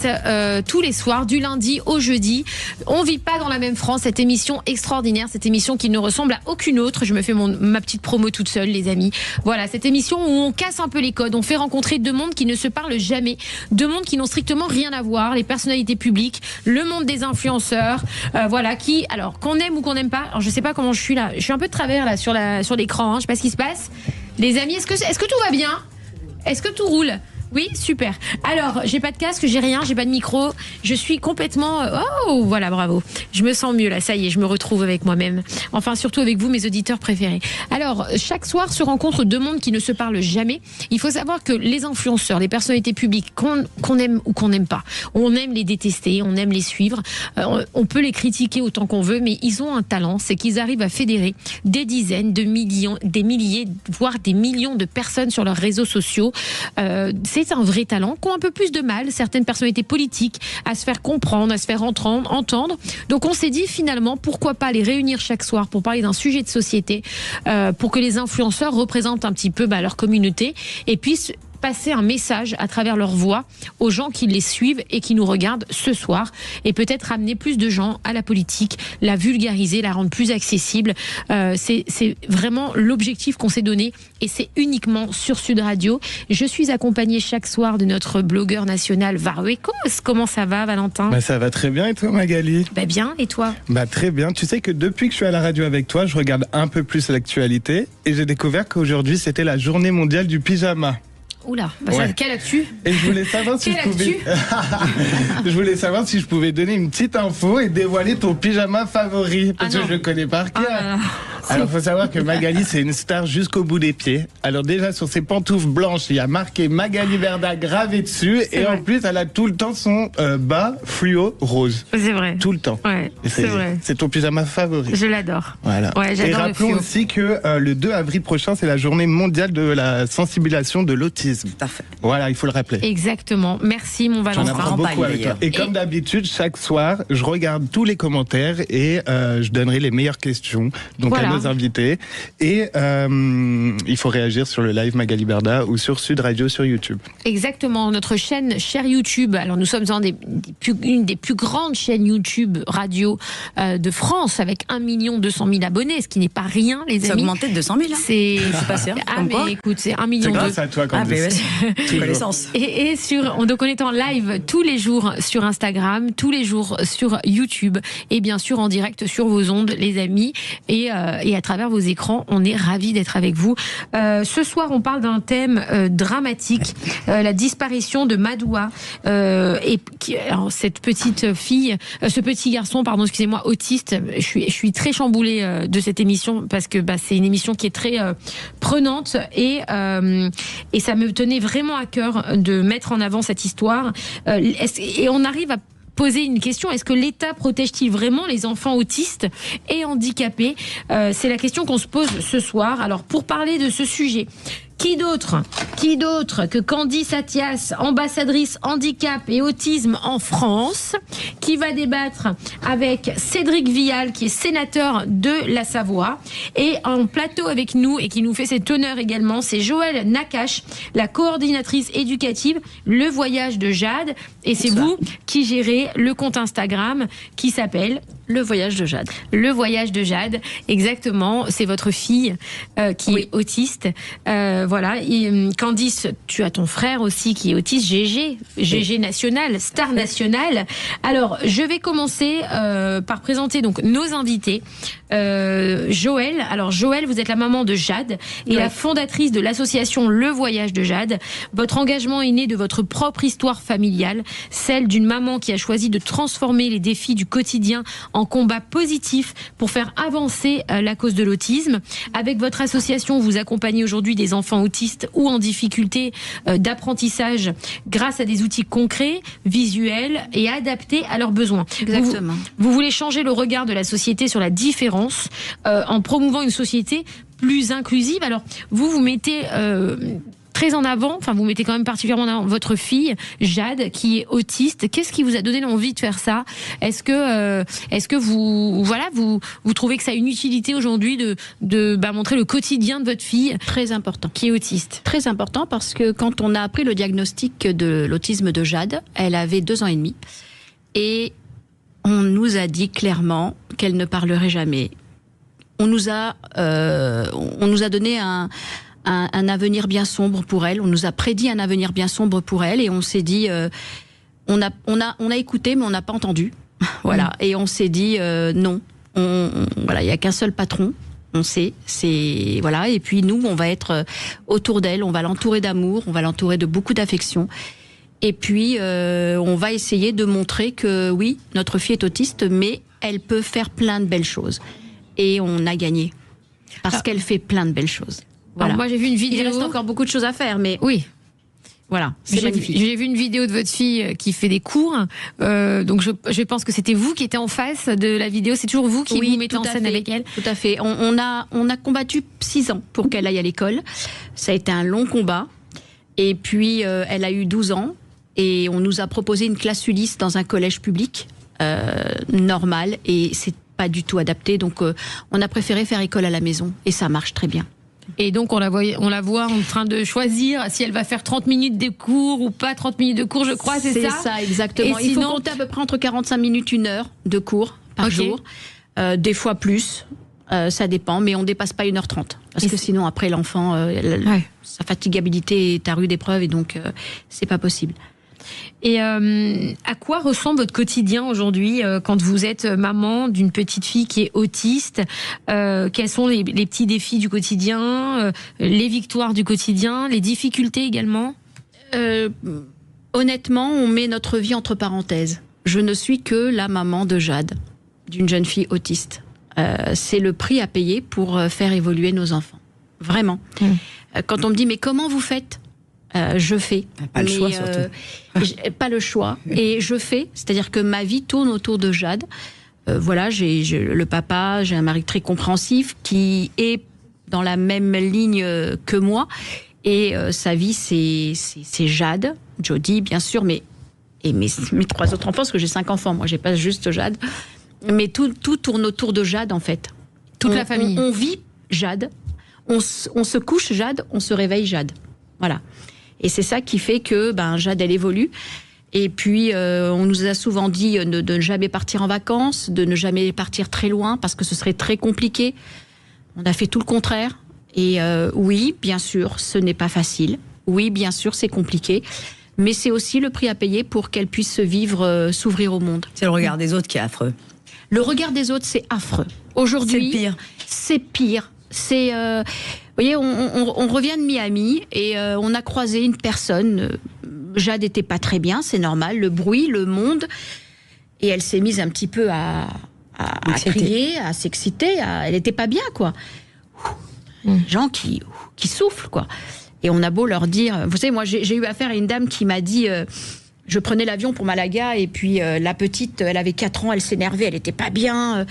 direct tous les soirs, du lundi au jeudi. On vit pas dans la même France, cette émission extraordinaire, cette émission qui ne ressemble à aucune autre. Je me fais ma petite promo toute seule, les amis. Voilà, cette émission où on casse un peu les codes, on fait rencontrer deux mondes qui ne se parlent jamais, deux mondes qui n'ont strictement rien à voir, les personnalités publiques, le monde des influenceurs, voilà, qui, alors qu'on aime ou qu'on n'aime pas, alors je sais pas comment je suis là, je suis un peu de travers là sur l'écran, je sais pas ce qui se passe. Les amis, est-ce que tout va bien? Est-ce que tout roule? Oui, super. Alors, j'ai pas de casque, j'ai rien, j'ai pas de micro. Je suis complètement... Oh, voilà, bravo. Je me sens mieux là, ça y est, je me retrouve avec moi-même. Enfin, surtout avec vous, mes auditeurs préférés. Alors, chaque soir se rencontrent deux mondes qui ne se parlent jamais. Il faut savoir que les influenceurs, les personnalités publiques, qu'on aime ou qu'on n'aime pas, on aime les détester, on aime les suivre, on peut les critiquer autant qu'on veut, mais ils ont un talent, c'est qu'ils arrivent à fédérer des dizaines de millions, des milliers, voire des millions de personnes sur leurs réseaux sociaux. C'est un vrai talent, qui ont un peu plus de mal, certaines personnalités politiques, à se faire comprendre, à se faire entendre. Donc on s'est dit finalement, pourquoi pas les réunir chaque soir pour parler d'un sujet de société, pour que les influenceurs représentent un petit peu leur communauté et puissent passer un message à travers leur voix aux gens qui les suivent et qui nous regardent ce soir, et peut-être amener plus de gens à la politique, la vulgariser, la rendre plus accessible. C'est vraiment l'objectif qu'on s'est donné, et c'est uniquement sur Sud Radio. Je suis accompagnée chaque soir de notre blogueur national Varo Ekos. Comment ça va, Valentin? Ça va très bien, et toi, Magali? Bien, et toi? Très bien. Tu sais que depuis que je suis à la radio avec toi, je regarde un peu plus l'actualité, et j'ai découvert qu'aujourd'hui c'était la journée mondiale du pyjama. Oula, ouais. Quelle actu? Et je voulais savoir si je pouvais savoir si je pouvais donner une petite info et dévoiler ton pyjama favori, parce que je le connais par cœur. Alors, faut savoir que Magali, c'est une star jusqu'au bout des pieds. Alors déjà, sur ses pantoufles blanches, il y a marqué Magali Berda gravé dessus, et en plus, elle a tout le temps son bas fluo rose. C'est vrai. Tout le temps. Ouais, c'est vrai. C'est ton pyjama favori. Je l'adore. Voilà. Ouais, j'adore. Et rappelons aussi que le 2 avril prochain, c'est la journée mondiale de la sensibilisation de l'autisme. Tout à fait. Voilà, il faut le rappeler. Exactement. Merci, mon Valentin. J'en apprends beaucoup avec toi. Et comme d'habitude, chaque soir, je regarde tous les commentaires et je donnerai les meilleures questions à nos invités. Et il faut réagir sur le live Magali Berda ou sur Sud Radio sur YouTube. Exactement. Notre chaîne chère YouTube. Alors, nous sommes une des plus grandes chaînes YouTube radio de France, avec 1 200 000 abonnés, ce qui n'est pas rien, les amis. Ça a augmenté de 200 000. C'est pas sûr. Mais écoute, c'est 1 million. C'est grâce à toi, quand connaissance. Et donc on est en live tous les jours sur Instagram, tous les jours sur YouTube, et bien sûr en direct sur vos ondes, les amis, et à travers vos écrans. On est ravis d'être avec vous. Ce soir, on parle d'un thème dramatique, la disparition de Madoua, alors cette petite fille, ce petit garçon, pardon, excusez-moi, autiste. Je suis très chamboulée de cette émission, parce que c'est une émission qui est très prenante, et ça me tenait vraiment à cœur de mettre en avant cette histoire. Et on arrive à poser une question: est-ce que l'État protège-t-il vraiment les enfants autistes et handicapés? C'est la question qu'on se pose ce soir. Alors, pour parler de ce sujet, qui d'autre que Candice Attias, ambassadrice handicap et autisme en France, qui va débattre avec Cédric Vial, qui est sénateur de la Savoie, et en plateau avec nous, et qui nous fait cet honneur également, c'est Joëlle Nakache, la coordinatrice éducative Le Voyage de Jade, et c'est vous qui gérez le compte Instagram qui s'appelle Le Voyage de Jade. Le Voyage de Jade, exactement. C'est votre fille qui est autiste. Voilà. Et, Candice, tu as ton frère aussi qui est autiste, GG national, star nationale. Alors, je vais commencer par présenter donc nos invités. Joëlle. Alors, Joëlle, vous êtes la maman de Jade et la fondatrice de l'association Le Voyage de Jade. Votre engagement est né de votre propre histoire familiale, celle d'une maman qui a choisi de transformer les défis du quotidien en combat positif pour faire avancer la cause de l'autisme. Avec votre association, vous accompagnez aujourd'hui des enfants autistes ou en difficulté d'apprentissage grâce à des outils concrets, visuels et adaptés à leurs besoins. Exactement. Vous voulez changer le regard de la société sur la différence en promouvant une société plus inclusive. Alors, vous mettez très en avant, enfin vous mettez quand même particulièrement en avant votre fille Jade qui est autiste. Qu'est-ce qui vous a donné l'envie de faire ça? Est-ce que vous trouvez que ça a une utilité aujourd'hui de montrer le quotidien de votre fille? Très important. Qui est autiste. Très important parce que quand on a appris le diagnostic de l'autisme de Jade, elle avait 2 ans et demi et on nous a dit clairement qu'elle ne parlerait jamais. On nous a donné un avenir bien sombre pour elle. On nous a prédit un avenir bien sombre pour elle et on s'est dit, on a écouté mais on n'a pas entendu. Voilà. Et on s'est dit non. Voilà, il y a qu'un seul patron. On sait, voilà. Et puis nous, on va être autour d'elle, on va l'entourer d'amour, on va l'entourer de beaucoup d'affection. Et puis, on va essayer de montrer que oui, notre fille est autiste, mais elle peut faire plein de belles choses. Et on a gagné. Parce qu'elle fait plein de belles choses. Voilà. Alors moi, j'ai vu une vidéo. Il reste encore beaucoup de choses à faire, mais oui. Voilà, c'est magnifique. J'ai vu une vidéo de votre fille qui fait des cours. Donc je pense que c'était vous qui étiez en face de la vidéo. C'est toujours vous qui vous mettez en scène avec elle. Tout à fait. On a combattu 6 ans pour qu'elle aille à l'école. Ça a été un long combat. Et puis, elle a eu 12 ans. Et on nous a proposé une classe Ulysse dans un collège public normal. Et c'est pas du tout adapté. Donc, on a préféré faire école à la maison. Et ça marche très bien. Et donc, on la voit en train de choisir si elle va faire 30 minutes de cours ou pas 30 minutes de cours, je crois, c'est ça? C'est ça, exactement. Et il sinon... faut compter à peu près entre 45 minutes, 1 heure de cours par jour. Des fois plus, ça dépend, mais on ne dépasse pas 1h30. Parce que sinon, après, l'enfant, sa fatigabilité est à rude épreuve et donc, c'est pas possible. Et à quoi ressemble votre quotidien aujourd'hui quand vous êtes maman d'une petite fille qui est autiste? Quels sont les petits défis du quotidien, les victoires du quotidien, les difficultés également? Honnêtement, on met notre vie entre parenthèses. Je ne suis que la maman de Jade, d'une jeune fille autiste. C'est le prix à payer pour faire évoluer nos enfants. Vraiment. Quand on me dit, mais comment vous faites? Je fais. Pas le choix, surtout. Pas le choix. Et je fais. C'est-à-dire que ma vie tourne autour de Jade. Voilà, j'ai le papa, j'ai un mari très compréhensif qui est dans la même ligne que moi. Et sa vie, c'est Jade, Jody, bien sûr, mais mes 3 autres enfants, parce que j'ai 5 enfants. Moi, j'ai pas juste Jade. Mais tout tourne autour de Jade, en fait. Toute la famille. On vit Jade. On se couche Jade, on se réveille Jade. Voilà. Et c'est ça qui fait que Jade, elle évolue. Et puis, on nous a souvent dit de ne jamais partir en vacances, de ne jamais partir très loin, parce que ce serait très compliqué. On a fait tout le contraire. Et oui, bien sûr, ce n'est pas facile. Oui, bien sûr, c'est compliqué. Mais c'est aussi le prix à payer pour qu'elle puisse se vivre, s'ouvrir au monde. C'est le regard des autres qui est affreux. Le regard des autres, c'est affreux. Aujourd'hui, c'est pire. C'est pire. C'est... vous voyez, on revient de Miami et on a croisé une personne. Jade n'était pas très bien, c'est normal. Le bruit, le monde. Et elle s'est mise un petit peu à crier, à s'exciter. Elle n'était pas bien, quoi. Gens qui soufflent, quoi. Et on a beau leur dire... Vous savez, moi, j'ai eu affaire à une dame qui m'a dit... je prenais l'avion pour Malaga et puis la petite, elle avait 4 ans, elle s'énervait, elle n'était pas bien...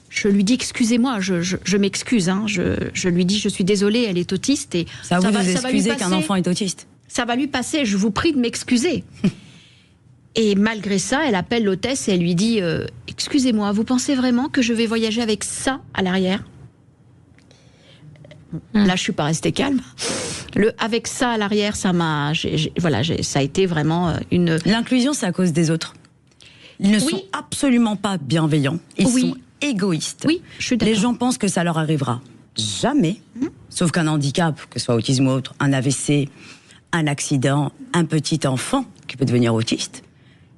Je lui dis, excusez-moi, je m'excuse. Hein, je lui dis, je suis désolée, elle est autiste. Et ça va vous excuser qu'un enfant est autiste. Ça va lui passer, je vous prie de m'excuser. Et malgré ça, elle appelle l'hôtesse et elle lui dit, excusez-moi, vous pensez vraiment que je vais voyager avec ça à l'arrière? Là, je suis pas restée calme. Avec ça à l'arrière, ça m'a... ça a été vraiment une... L'inclusion, c'est à cause des autres. Ils ne sont absolument pas bienveillants. Ils sont égoïstes. Oui, je suis d'accord. Les gens pensent que ça leur arrivera jamais, sauf qu'un handicap, que ce soit autisme ou autre, un AVC, un accident, un petit enfant qui peut devenir autiste.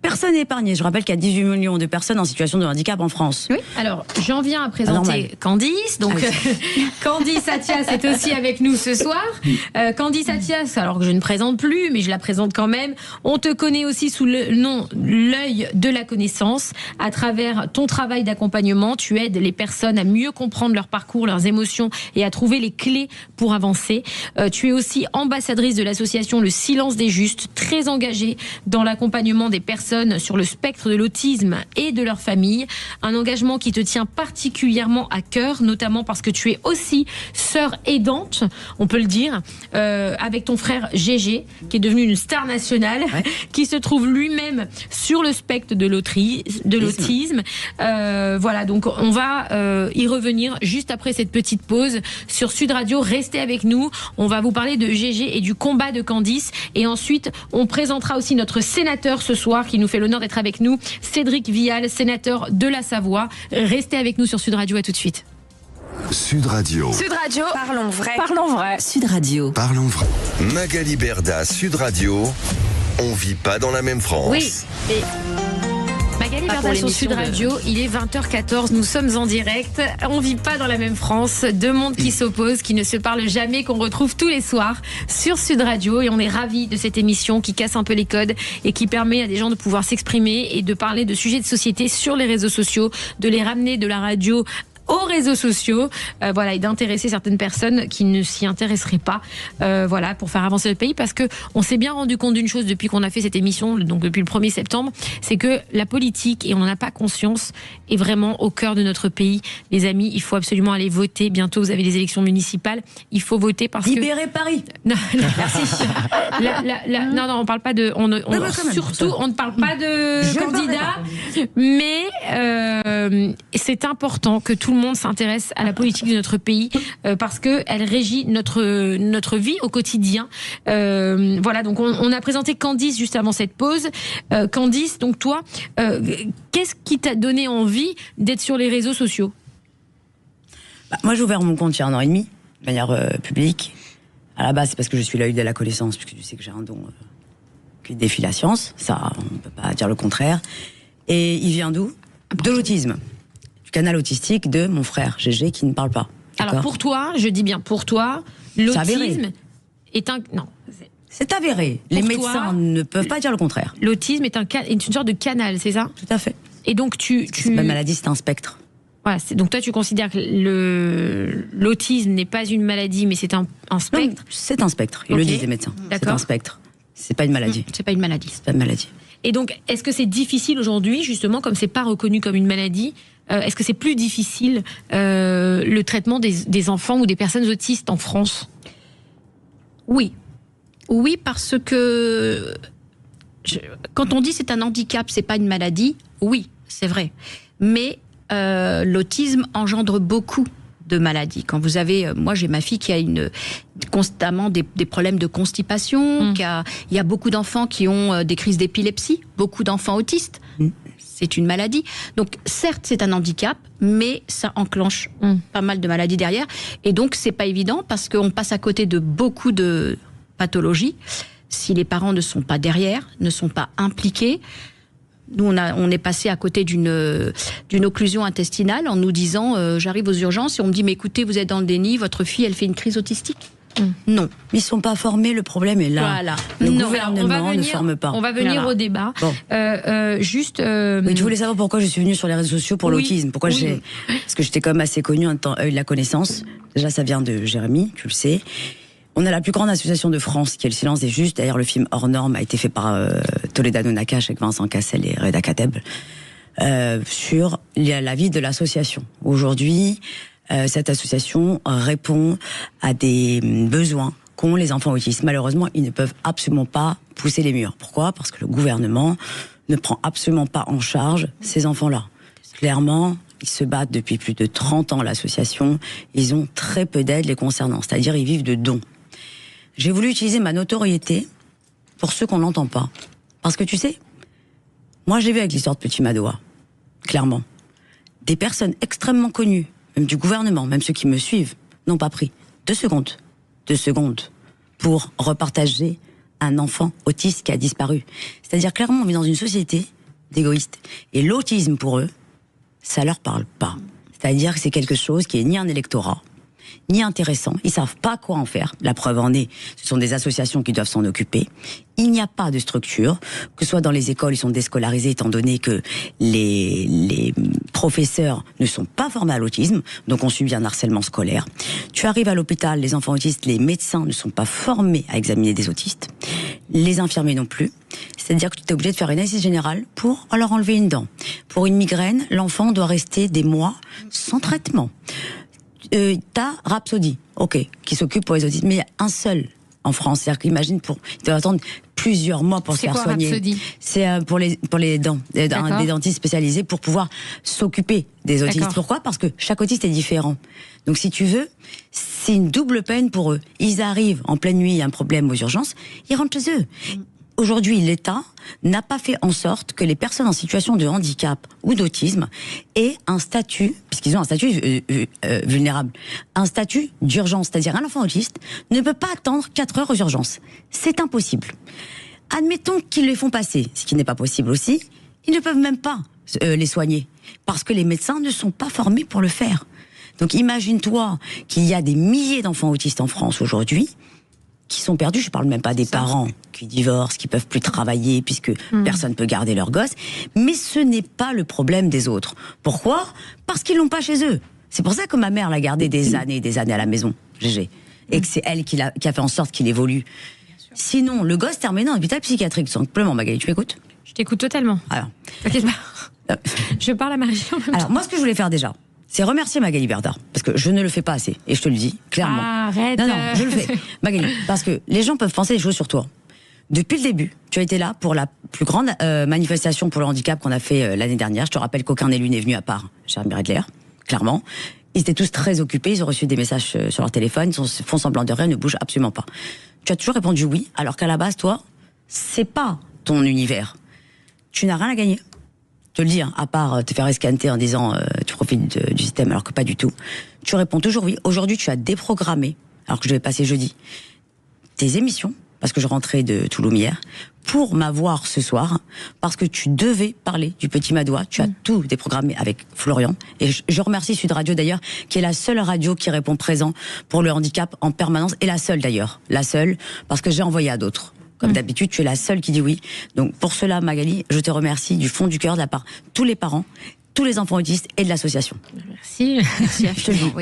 Personne n'est épargné. Je rappelle qu'il y a 18 millions de personnes en situation de handicap en France. Oui. Alors, j'en viens à présenter Candice. Donc, Candice Attias est aussi avec nous ce soir. Candice Attias, alors que je ne présente plus, mais je la présente quand même. On te connaît aussi sous le nom l'œil de la connaissance. À travers ton travail d'accompagnement, tu aides les personnes à mieux comprendre leur parcours, leurs émotions et à trouver les clés pour avancer. Tu es aussi ambassadrice de l'association Le Silence des Justes, très engagée dans l'accompagnement des personnes personnes sur le spectre de l'autisme et de leur famille. Un engagement qui te tient particulièrement à cœur, notamment parce que tu es aussi sœur aidante, on peut le dire, avec ton frère Gégé, qui est devenu une star nationale, qui se trouve lui-même sur le spectre de l'autisme. Voilà, donc on va y revenir juste après cette petite pause sur Sud Radio. Restez avec nous, on va vous parler de Gégé et du combat de Candice, et ensuite on présentera aussi notre sénateur ce soir qui nous fait l'honneur d'être avec nous, Cédric Vial, sénateur de la Savoie. Restez avec nous sur Sud Radio, à tout de suite. Sud Radio. Sud Radio. Parlons vrai. Parlons vrai. Sud Radio. Parlons vrai. Magali Berda, Sud Radio. On vit pas dans la même France. Oui. Et Magali Berda sur Sud Radio, il est 20h14, nous sommes en direct. On vit pas dans la même France, deux mondes qui s'opposent, qui ne se parlent jamais, qu'on retrouve tous les soirs sur Sud Radio, et on est ravis de cette émission qui casse un peu les codes et qui permet à des gens de pouvoir s'exprimer et de parler de sujets de société sur les réseaux sociaux, de les ramener de la radio aux réseaux sociaux, voilà, et d'intéresser certaines personnes qui ne s'y intéresseraient pas, voilà, pour faire avancer le pays, parce que on s'est bien rendu compte d'une chose depuis qu'on a fait cette émission, donc depuis le 1er septembre, c'est que la politique, et on n'en a pas conscience, est vraiment au cœur de notre pays. Les amis, il faut absolument aller voter. Bientôt, vous avez les élections municipales. Il faut voter parce Libérez Paris. Non, merci. Non, on parle pas de. Surtout, on ne parle pas de candidats, mais c'est important que tout le monde s'intéresse à la politique de notre pays, parce que elle régit notre vie au quotidien. Voilà, donc on a présenté Candice juste avant cette pause. Candice, donc toi, qu'est-ce qui t'a donné envie d'être sur les réseaux sociaux? Moi, j'ai ouvert mon compte il y a 1 an et demi, de manière publique. À la base, c'est parce que je suis l'œil de la connaissance, puisque tu sais que j'ai un don qui défie la science. Ça, on ne peut pas dire le contraire. Et il vient d'où? De l'autisme. Du canal autistique de mon frère Gégé, qui ne parle pas. Alors pour toi, je dis bien pour toi, l'autisme est un... Non. C'est avéré. Les médecins ne peuvent pas dire le contraire. L'autisme est une sorte de canal, c'est ça? Tout à fait. Et donc c'est pas une maladie, c'est un spectre. Voilà, donc toi tu considères que l'autisme n'est pas une maladie, mais c'est un spectre? Non, c'est un spectre, ils le disent les médecins. C'est un spectre. C'est pas une maladie. C'est pas une maladie. C'est pas une maladie. Et donc, est-ce que c'est difficile aujourd'hui, justement, comme c'est pas reconnu comme une maladie, est-ce que c'est plus difficile le traitement des enfants ou des personnes autistes en France? Oui. Oui, parce que quand on dit c'est un handicap, c'est pas une maladie, oui, c'est vrai. Mais l'autisme engendre beaucoup de maladies. Quand vous avez, moi j'ai ma fille qui a constamment des problèmes de constipation, il y a beaucoup d'enfants qui ont des crises d'épilepsie, beaucoup d'enfants autistes. C'est une maladie. Donc certes c'est un handicap, mais ça enclenche pas mal de maladies derrière. Et donc c'est pas évident parce qu'on passe à côté de beaucoup de pathologies si les parents ne sont pas derrière, ne sont pas impliqués. Nous, on est passé à côté d'une occlusion intestinale en nous disant j'arrive aux urgences et on me dit mais écoutez, vous êtes dans le déni, votre fille elle fait une crise autistique. Non. Ils sont pas formés, le problème est là. Voilà. Le gouvernement ne forme pas. On va venir au débat. Bon. Juste. Mais tu voulais savoir pourquoi je suis venue sur les réseaux sociaux pour l'autisme. Pourquoi parce que j'étais quand même assez connue en tant œil de la connaissance. Déjà, ça vient de Jérémy, tu le sais. On a la plus grande association de France, qui est le Silence des Justes. D'ailleurs, le film Hors Norme a été fait par Toledano Nakache avec Vincent Cassel et Reda Kateb sur la vie de l'association. Aujourd'hui, cette association répond à des besoins qu'ont les enfants autistes. Malheureusement, ils ne peuvent absolument pas pousser les murs. Pourquoi? Parce que le gouvernement ne prend absolument pas en charge ces enfants-là. Clairement, ils se battent depuis plus de 30 ans, l'association. Ils ont très peu d'aide les concernant, c'est-à-dire ils vivent de dons. J'ai voulu utiliser ma notoriété pour ceux qu'on n'entend pas. Parce que tu sais, moi j'ai vu avec l'histoire de Petit Madoua, clairement, des personnes extrêmement connues, même du gouvernement, même ceux qui me suivent, n'ont pas pris 2 secondes pour repartager un enfant autiste qui a disparu. C'est-à-dire clairement, on vit dans une société d'égoïstes. Et l'autisme pour eux, ça leur parle pas. C'est-à-dire que c'est quelque chose qui est ni un électorat, ni intéressant. Ils savent pas quoi en faire. La preuve en est, ce sont des associations qui doivent s'en occuper. Il n'y a pas de structure, que ce soit dans les écoles, ils sont déscolarisés étant donné que les professeurs ne sont pas formés à l'autisme, donc on subit un harcèlement scolaire. Tu arrives à l'hôpital, les enfants autistes, les médecins ne sont pas formés à examiner des autistes, les infirmiers non plus. C'est-à-dire que tu es obligé de faire une analyse générale pour leur enlever une dent. Pour une migraine, l'enfant doit rester des mois sans traitement. T'as Rhapsody, qui s'occupe pour les autistes, mais il y a un seul en France. C'est-à-dire qu'imagine, il doit attendre plusieurs mois pour se faire soigner. Rhapsody ? C'est pour les dents, des dentistes spécialisés pour pouvoir s'occuper des autistes. D'accord. Pourquoi ? Parce que chaque autiste est différent. Donc si tu veux, c'est une double peine pour eux. Ils arrivent en pleine nuit, il y a un problème aux urgences, ils rentrent chez eux. Aujourd'hui, l'État n'a pas fait en sorte que les personnes en situation de handicap ou d'autisme aient un statut, puisqu'ils ont un statut vulnérable, un statut d'urgence. C'est-à-dire un enfant autiste ne peut pas attendre 4 heures aux urgences. C'est impossible. Admettons qu'ils les font passer, ce qui n'est pas possible aussi, ils ne peuvent même pas les soigner, parce que les médecins ne sont pas formés pour le faire. Donc imagine-toi qu'il y a des milliers d'enfants autistes en France aujourd'hui, qui sont perdus, je parle même pas des parents qui divorcent, qui peuvent plus travailler puisque personne peut garder leur gosse, mais ce n'est pas le problème des autres. Pourquoi ? Parce qu'ils l'ont pas chez eux. C'est pour ça que ma mère l'a gardé des années et des années à la maison, Gégé, et que c'est elle qui a fait en sorte qu'il évolue. Sinon, le gosse terminé en hôpital psychiatrique, tout simplement. Magali, tu m'écoutes ? Je t'écoute totalement. Alors, T'inquiète pas. Je parle à Marie en même temps. alors moi, ce que je voulais faire déjà, c'est remercier Magali Berda, parce que je ne le fais pas assez, et je te le dis clairement. Arrête. Non, je le fais. Magali, parce que les gens peuvent penser des choses sur toi. Depuis le début, tu as été là pour la plus grande manifestation pour le handicap qu'on a fait l'année dernière. Je te rappelle qu'aucun élu n'est venu à part Jérémy Redler, clairement. Ils étaient tous très occupés, ils ont reçu des messages sur leur téléphone, ils font semblant de rien, ne bougent absolument pas. Tu as toujours répondu oui, alors qu'à la base, toi, c'est pas ton univers. Tu n'as rien à gagner. Te le dire, à part te faire escanter en disant tu profites du système, alors que pas du tout. Tu réponds toujours oui. Aujourd'hui, tu as déprogrammé, alors que je devais passer jeudi, tes émissions, parce que je rentrais de Toulouse hier, pour m'avoir ce soir, parce que tu devais parler du petit Madoua. Tu as tout déprogrammé avec Florian. Et je remercie Sud Radio d'ailleurs, qui est la seule radio qui répond présent pour le handicap en permanence, et la seule d'ailleurs. La seule, parce que j'ai envoyé à d'autres. Comme d'habitude, tu es la seule qui dit oui. Donc pour cela, Magali, je te remercie du fond du cœur de la part de tous les parents, tous les enfants autistes et de l'association. Merci.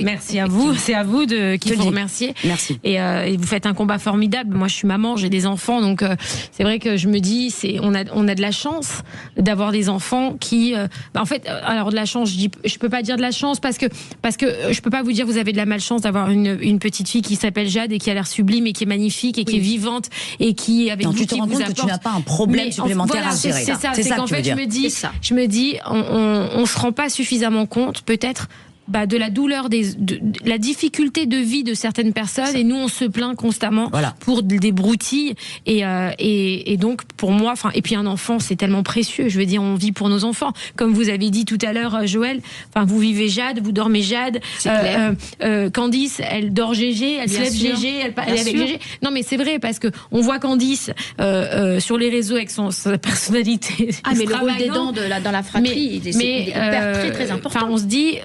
Merci à vous. C'est à vous qu'il faut remercier. Merci. Et vous faites un combat formidable. Moi, je suis maman, j'ai des enfants, donc c'est vrai que je me dis, on a de la chance d'avoir des enfants qui, en fait, alors de la chance, je peux pas dire de la chance parce que je peux pas vous dire vous avez de la malchance d'avoir une petite fille qui s'appelle Jade et qui a l'air sublime et qui est magnifique et qui est vivante et qui avec vous tu te qui rends vous compte apporte. que tu n'as pas un problème supplémentaire voilà, à gérer. C'est ça. C'est qu'en que fait, je me dis, on se rend pas suffisamment compte, peut-être, de la douleur, de la difficulté de vie de certaines personnes, et nous on se plaint constamment pour des broutilles, et donc pour moi, et puis un enfant c'est tellement précieux, je veux dire, on vit pour nos enfants, comme vous avez dit tout à l'heure, Joël, vous vivez Jade, vous dormez Jade, Candice elle dort Gégé, elle se lève Gégé, elle est avec Gégé. Non mais c'est vrai, parce que on voit Candice sur les réseaux avec sa personnalité. Mais le rôle des dents dans la fratrie, il est très très important. On se dit,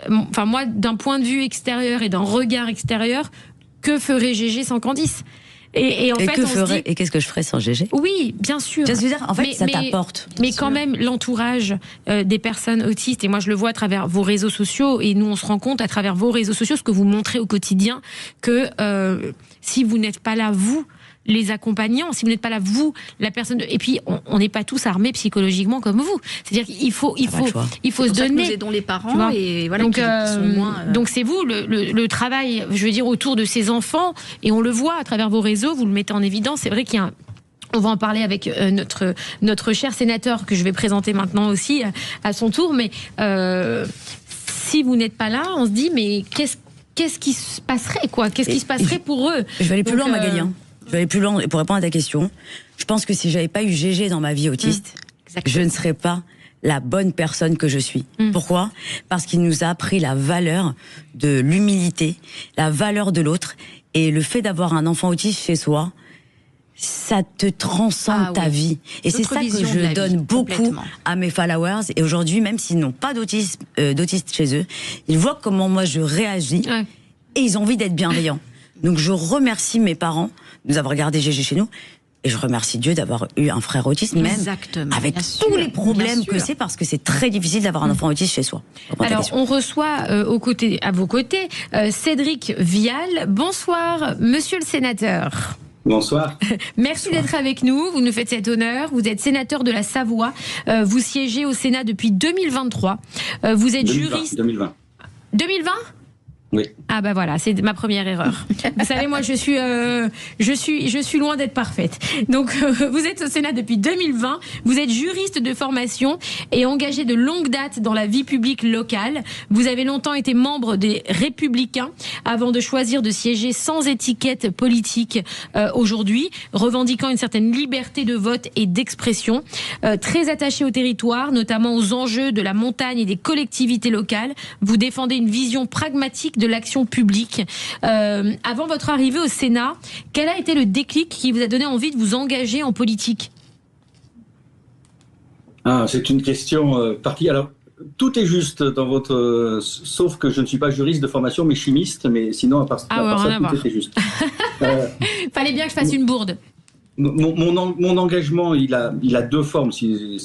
moi, d'un point de vue extérieur et d'un regard extérieur, que ferait Gégé sans Candice ? Et en fait, et qu'est-ce que je ferais sans Gégé ? Oui, bien sûr. En fait, ça t'apporte. Mais quand même, l'entourage des personnes autistes, et moi je le vois à travers vos réseaux sociaux, et nous on se rend compte à travers vos réseaux sociaux, ce que vous montrez au quotidien, que si vous n'êtes pas là, vous, les accompagnants, si vous n'êtes pas là, vous, la personne, et puis on n'est pas tous armés psychologiquement comme vous. C'est-à-dire qu'il faut se donner. Nous aidons les parents, et voilà. Donc c'est vous le travail, je veux dire, autour de ces enfants, et on le voit à travers vos réseaux, vous le mettez en évidence. C'est vrai qu'il y a on va en parler avec notre cher sénateur que je vais présenter maintenant aussi à son tour. Mais si vous n'êtes pas là, on se dit mais qu'est-ce qui se passerait quoi ? Qu'est-ce qui se passerait pour eux ? Je vais aller plus loin, Magali. Je vais aller plus loin pour répondre à ta question. Je pense que si j'avais pas eu Gégé dans ma vie autiste, je ne serais pas la bonne personne que je suis. Pourquoi ? Parce qu'il nous a appris la valeur de l'humilité, la valeur de l'autre, et le fait d'avoir un enfant autiste chez soi, ça te transcende ta vie. Et c'est ça que je donne beaucoup à mes followers. Et aujourd'hui, même s'ils n'ont pas d'autistes chez eux, ils voient comment moi je réagis. et ils ont envie d'être bienveillants. Donc je remercie mes parents de nous avoir gardé GG chez nous. Et je remercie Dieu d'avoir eu un frère autiste, même avec tous les problèmes que c'est, parce que c'est très difficile d'avoir un enfant autiste chez soi. Alors, on reçoit à vos côtés Cédric Vial. Bonsoir, monsieur le sénateur. Bonsoir. Merci d'être avec nous. Vous nous faites cet honneur. Vous êtes sénateur de la Savoie. Vous siégez au Sénat depuis 2023. Vous êtes juriste. 2020. 2020 ? Oui. Ah bah voilà, c'est ma première erreur. Vous savez, moi je suis loin d'être parfaite. Donc vous êtes au Sénat depuis 2020, vous êtes juriste de formation et engagé de longue date dans la vie publique locale. Vous avez longtemps été membre des Républicains avant de choisir de siéger sans étiquette politique aujourd'hui, revendiquant une certaine liberté de vote et d'expression. Très attaché au territoire, notamment aux enjeux de la montagne et des collectivités locales. Vous défendez une vision pragmatique de l'action publique. Avant votre arrivée au Sénat, quel a été le déclic qui vous a donné envie de vous engager en politique ? C'est une question particulière. Alors, tout est juste dans votre... sauf que je ne suis pas juriste de formation, mais chimiste, mais sinon, à part ça, tout était juste. Fallait bien que je fasse une bourde. Mon engagement, il a deux formes, si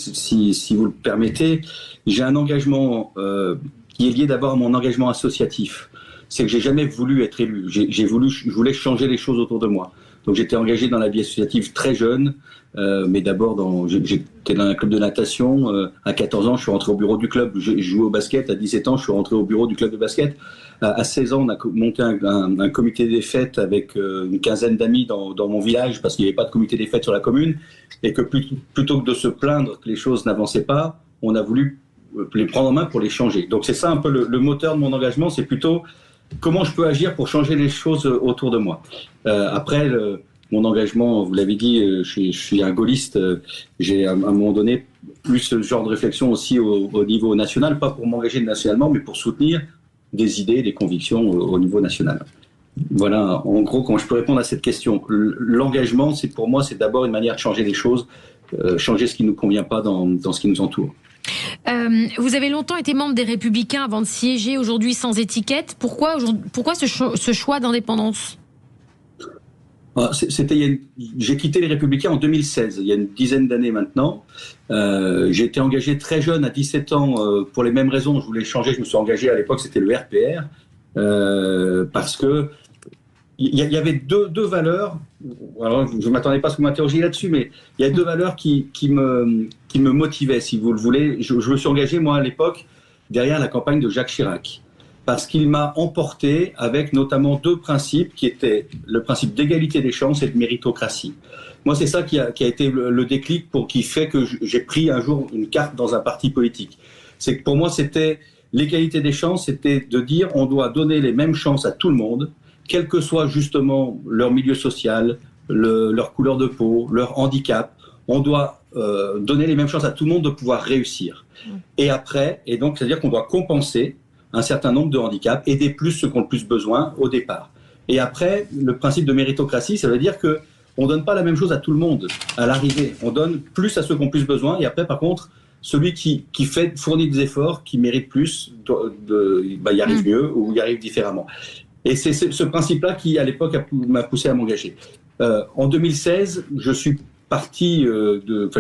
vous le permettez. J'ai un engagement qui est lié d'abord à mon engagement associatif. C'est que j'ai jamais voulu être élu. Je voulais changer les choses autour de moi. Donc j'étais engagé dans la vie associative très jeune, mais d'abord j'étais dans un club de natation. À 14 ans, je suis rentré au bureau du club. Je jouais au basket. À 17 ans, je suis rentré au bureau du club de basket. À 16 ans, on a monté un comité des fêtes avec une quinzaine d'amis dans mon village parce qu'il n'y avait pas de comité des fêtes sur la commune et que plutôt que de se plaindre que les choses n'avançaient pas, on a voulu les prendre en main pour les changer. Donc c'est ça un peu le moteur de mon engagement, c'est plutôt comment je peux agir pour changer les choses autour de moi. Après, mon engagement, vous l'avez dit, je suis un gaulliste. J'ai à un moment donné plus ce genre de réflexion aussi au niveau national, pas pour m'engager nationalement, mais pour soutenir des idées, des convictions au niveau national. Voilà, en gros, comment je peux répondre à cette question. L'engagement, pour moi, c'est d'abord une manière de changer les choses, changer ce qui ne nous convient pas dans ce qui nous entoure. Vous avez longtemps été membre des Républicains avant de siéger aujourd'hui sans étiquette. Pourquoi ce choix d'indépendance ? J'ai quitté les Républicains en 2016, il y a une dizaine d'années maintenant. J'ai été engagé très jeune, à 17 ans, pour les mêmes raisons. Je voulais changer, je me suis engagé à l'époque, c'était le RPR, parce que il y avait deux valeurs. Alors, je ne m'attendais pas à ce que vous m'interrogiez là-dessus, mais il y a deux valeurs qui me motivaient, si vous le voulez. Je me suis engagé, moi, à l'époque, derrière la campagne de Jacques Chirac, parce qu'il m'a emporté avec notamment deux principes qui étaient le principe d'égalité des chances et de méritocratie. Moi, c'est ça qui a été le déclic qui fait que j'ai pris un jour une carte dans un parti politique. C'est que pour moi, c'était l'égalité des chances, c'était de dire on doit donner les mêmes chances à tout le monde, quel que soit justement leur milieu social, leur couleur de peau, leur handicap. On doit donner les mêmes chances à tout le monde de pouvoir réussir. Et après, donc, c'est-à-dire qu'on doit compenser un certain nombre de handicaps, aider plus ceux qui ont le plus besoin au départ. Et après, le principe de méritocratie, ça veut dire qu'on ne donne pas la même chose à tout le monde à l'arrivée. On donne plus à ceux qui ont plus besoin. Et après, par contre, celui qui fournit des efforts, qui mérite plus, y arrive mieux ou y arrive différemment. Et c'est ce principe-là qui, à l'époque, m'a poussé à m'engager. En 2016, je suis parti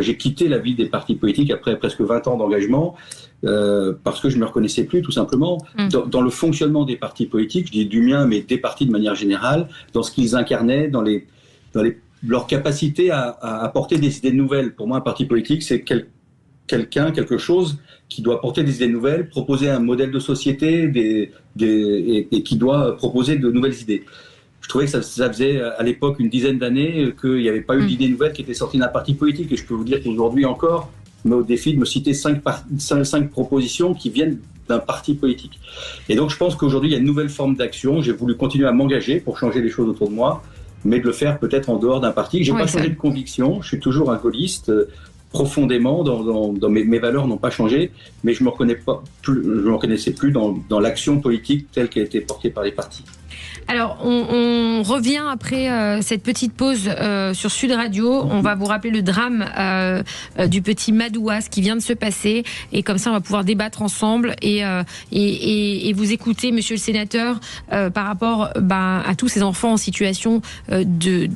j'ai quitté la vie des partis politiques après presque 20 ans d'engagement parce que je ne me reconnaissais plus, tout simplement, dans le fonctionnement des partis politiques, je dis du mien, mais des partis de manière générale, dans ce qu'ils incarnaient, dans leur capacité à apporter des idées nouvelles. Pour moi, un parti politique, c'est quelque chose qui doit apporter des idées nouvelles, proposer un modèle de société et qui doit proposer de nouvelles idées. Je trouvais que ça faisait à l'époque une dizaine d'années qu'il n'y avait pas eu d'idées nouvelles qui étaient sorties d'un parti politique. Et je peux vous dire qu'aujourd'hui encore, je me mets au défi de me citer 5 propositions qui viennent d'un parti politique. Et donc je pense qu'aujourd'hui, il y a une nouvelle forme d'action. J'ai voulu continuer à m'engager pour changer les choses autour de moi, mais de le faire peut-être en dehors d'un parti. Je n'ai pas changé de conviction, je suis toujours un gaulliste profondément dans mes valeurs n'ont pas changé, mais je me reconnaissais plus dans l'action politique telle qu'elle a été portée par les partis. Alors, on revient après cette petite pause sur Sud Radio. On va vous rappeler le drame du petit Madoua, ce qui vient de se passer. Et comme ça, on va pouvoir débattre ensemble et vous écouter, monsieur le sénateur, par rapport à tous ces enfants en situation de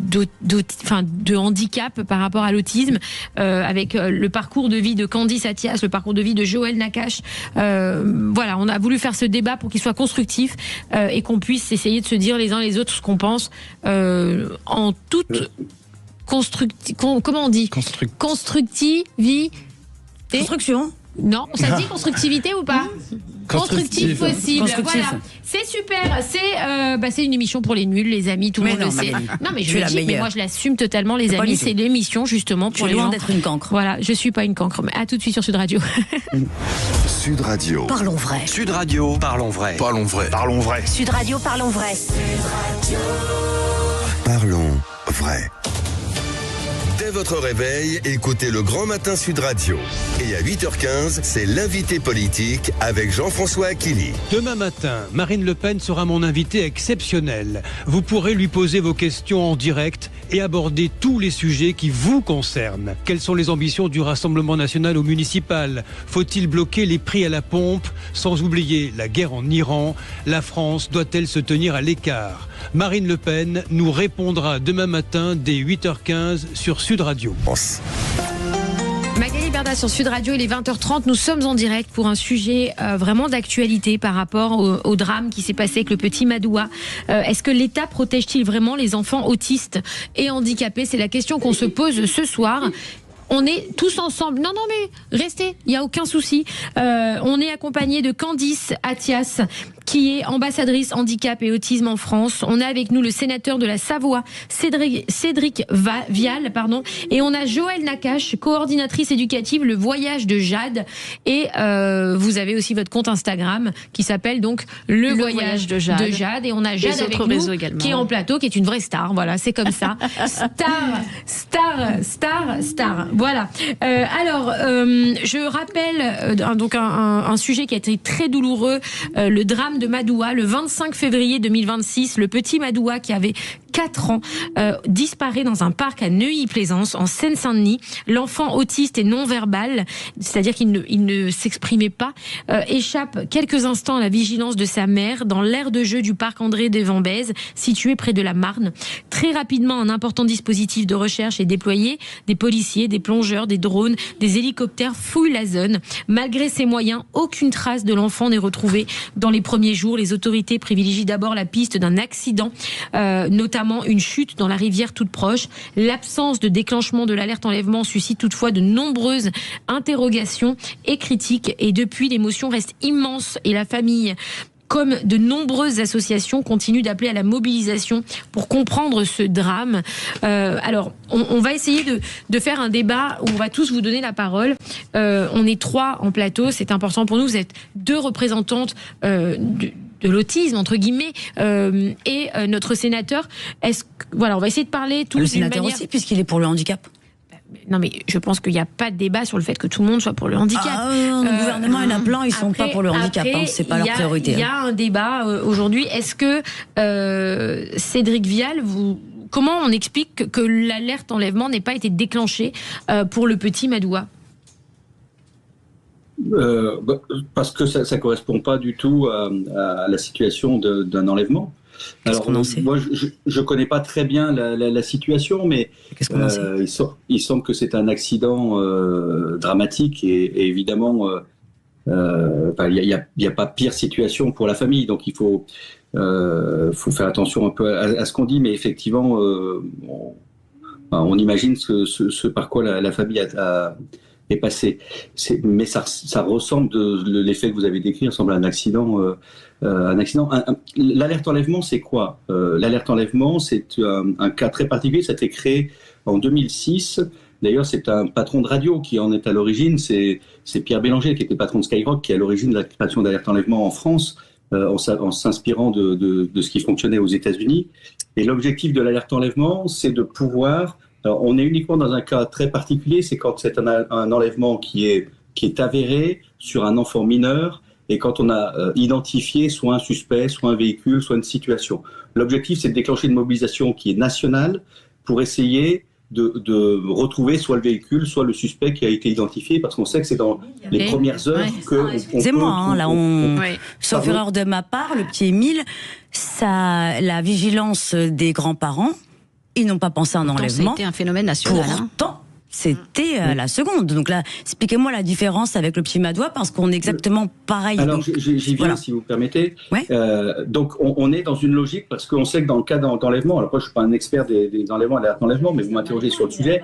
handicap par rapport à l'autisme, avec le parcours de vie de Candice Attias, le parcours de vie de Joël Nakache. Voilà, on a voulu faire ce débat pour qu'il soit constructif et qu'on puisse essayer de se dire les uns les autres ce qu'on pense en toute comment on dit constructivité. Construction. Non, ça dit constructivité ou pas? Constructif possible. Voilà, c'est super. C'est une émission pour les nuls, les amis. Tout le monde le sait. Non, mais je le dis, mais moi je l'assume totalement, les amis. C'est l'émission justement pour les gens. Loin d'être une cancre. Voilà, je suis pas une cancre. Mais à tout de suite sur Sud Radio. Sud Radio. Parlons vrai. Sud Radio. Parlons vrai. Parlons vrai. Parlons vrai. Sud Radio, parlons vrai. Parlons vrai. Dès votre réveil, écoutez le Grand Matin Sud Radio. Et à 8h15, c'est l'invité politique avec Jean-François Achilly. Demain matin, Marine Le Pen sera mon invitée exceptionnelle. Vous pourrez lui poser vos questions en direct et aborder tous les sujets qui vous concernent. Quelles sont les ambitions du Rassemblement national au municipal? Faut-il bloquer les prix à la pompe? Sans oublier la guerre en Iran, la France doit-elle se tenir à l'écart? Marine Le Pen nous répondra demain matin dès 8h15 sur Sud Radio. Magali Berda sur Sud Radio, il est 20h30. Nous sommes en direct pour un sujet vraiment d'actualité par rapport au drame qui s'est passé avec le petit Madoua. Est-ce que l'État protège-t-il vraiment les enfants autistes et handicapés? C'est la question qu'on se pose ce soir. On est tous ensemble. Non, mais restez, il n'y a aucun souci. On est accompagné de Candice Attias, qui est ambassadrice handicap et autisme en France. On a avec nous le sénateur de la Savoie, Cédric Vial, et on a Joël Nakache, coordinatrice éducative Le Voyage de Jade. Et vous avez aussi votre compte Instagram qui s'appelle donc Le Voyage de Jade. Et on a Jade avec nous, qui est en plateau, qui est une vraie star. Voilà, c'est comme ça. Star. Voilà. Alors, je rappelle donc un sujet qui a été très douloureux, le drame de Madoua, le 25 février 2026. Le petit Madoua, qui avait 4 ans, disparaît dans un parc à Neuilly-Plaisance, en Seine-Saint-Denis. L'enfant autiste et non-verbal, c'est-à-dire qu'il ne s'exprimait pas, échappe quelques instants à la vigilance de sa mère dans l'aire de jeu du parc André-Devambèze, situé près de la Marne. Très rapidement, un important dispositif de recherche est déployé. Des policiers, des plongeurs, des drones, des hélicoptères fouillent la zone. Malgré ces moyens, aucune trace de l'enfant n'est retrouvée. Dans les premiers jours, les autorités privilégient d'abord la piste d'un accident, notamment une chute dans la rivière toute proche. L'absence de déclenchement de l'alerte enlèvement suscite toutefois de nombreuses interrogations et critiques. Et depuis, l'émotion reste immense et la famille, comme de nombreuses associations, continuent d'appeler à la mobilisation pour comprendre ce drame. Alors, on va essayer de faire un débat où on va tous vous donner la parole. On est 3 en plateau, c'est important pour nous. Vous êtes 2 représentantes de l'autisme, entre guillemets, et notre sénateur. Voilà, on va essayer de parler tous d'une manière... Le sénateur aussi, puisqu'il est pour le handicap. Non, mais je pense qu'il n'y a pas de débat sur le fait que tout le monde soit pour le handicap. Le gouvernement, il y en a plein, ils ne sont pas pour le handicap. C'est pas leur priorité. Il y a un débat aujourd'hui. Est-ce que Cédric Vial, comment on explique que l'alerte enlèvement n'ait pas été déclenchée pour le petit Madoua? Parce que ça ne correspond pas du tout à la situation d'un enlèvement. Alors, moi, je ne connais pas très bien la situation, mais il semble que c'est un accident dramatique et évidemment, il n'y a pas pire situation pour la famille. Donc, il faut faire attention un peu à ce qu'on dit, mais effectivement, on imagine ce par quoi la famille est passée. Mais ça ressemble, l'effet que vous avez décrit ressemble à un accident. L'alerte enlèvement, c'est quoi? L'alerte enlèvement, c'est un cas très particulier. Ça a été créé en 2006. D'ailleurs, c'est un patron de radio qui en est à l'origine. C'est Pierre Bélanger, qui était patron de Skyrock, qui est à l'origine de la création d'alerte enlèvement en France, en s'inspirant de ce qui fonctionnait aux États-Unis. Et l'objectif de l'alerte enlèvement, c'est de pouvoir Alors, on est uniquement dans un cas très particulier, c'est quand c'est un enlèvement qui est avéré sur un enfant mineur et quand on a identifié soit un suspect, soit un véhicule, soit une situation. L'objectif, c'est de déclencher une mobilisation qui est nationale pour essayer de retrouver soit le véhicule, soit le suspect qui a été identifié, parce qu'on sait que c'est dans les premières heures que... Excusez-moi, sauf erreur de ma part, le petit Émile, la vigilance des grands-parents, ils n'ont pas pensé à un enlèvement. C'était un phénomène national. Pourtant, c'était à la seconde. Donc là, expliquez-moi la différence avec le petit Madois, parce qu'on est exactement pareil. Alors, j'y viens, voilà. Si vous permettez. Ouais. Donc, on est dans une logique, parce qu'on sait que dans le cas d'enlèvement, alors moi, je ne suis pas un expert des enlèvements et des alertes d'enlèvement, mais vous m'interrogez sur le sujet.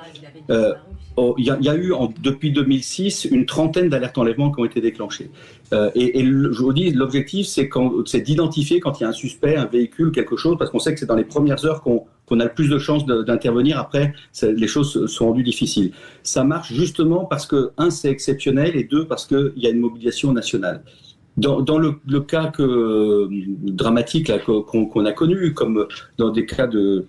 Il y a eu, depuis 2006, une trentaine d'alertes enlèvement qui ont été déclenchées. Je vous dis, l'objectif, c'est d'identifier quand il y a un suspect, un véhicule, quelque chose, parce qu'on sait que c'est dans les premières heures qu'on a le plus de chances d'intervenir. Après, les choses sont rendues difficiles. Ça marche justement parce que, un, c'est exceptionnel, et deux, parce qu'il y a une mobilisation nationale. Dans le cas dramatique qu'on a connu, comme dans des cas de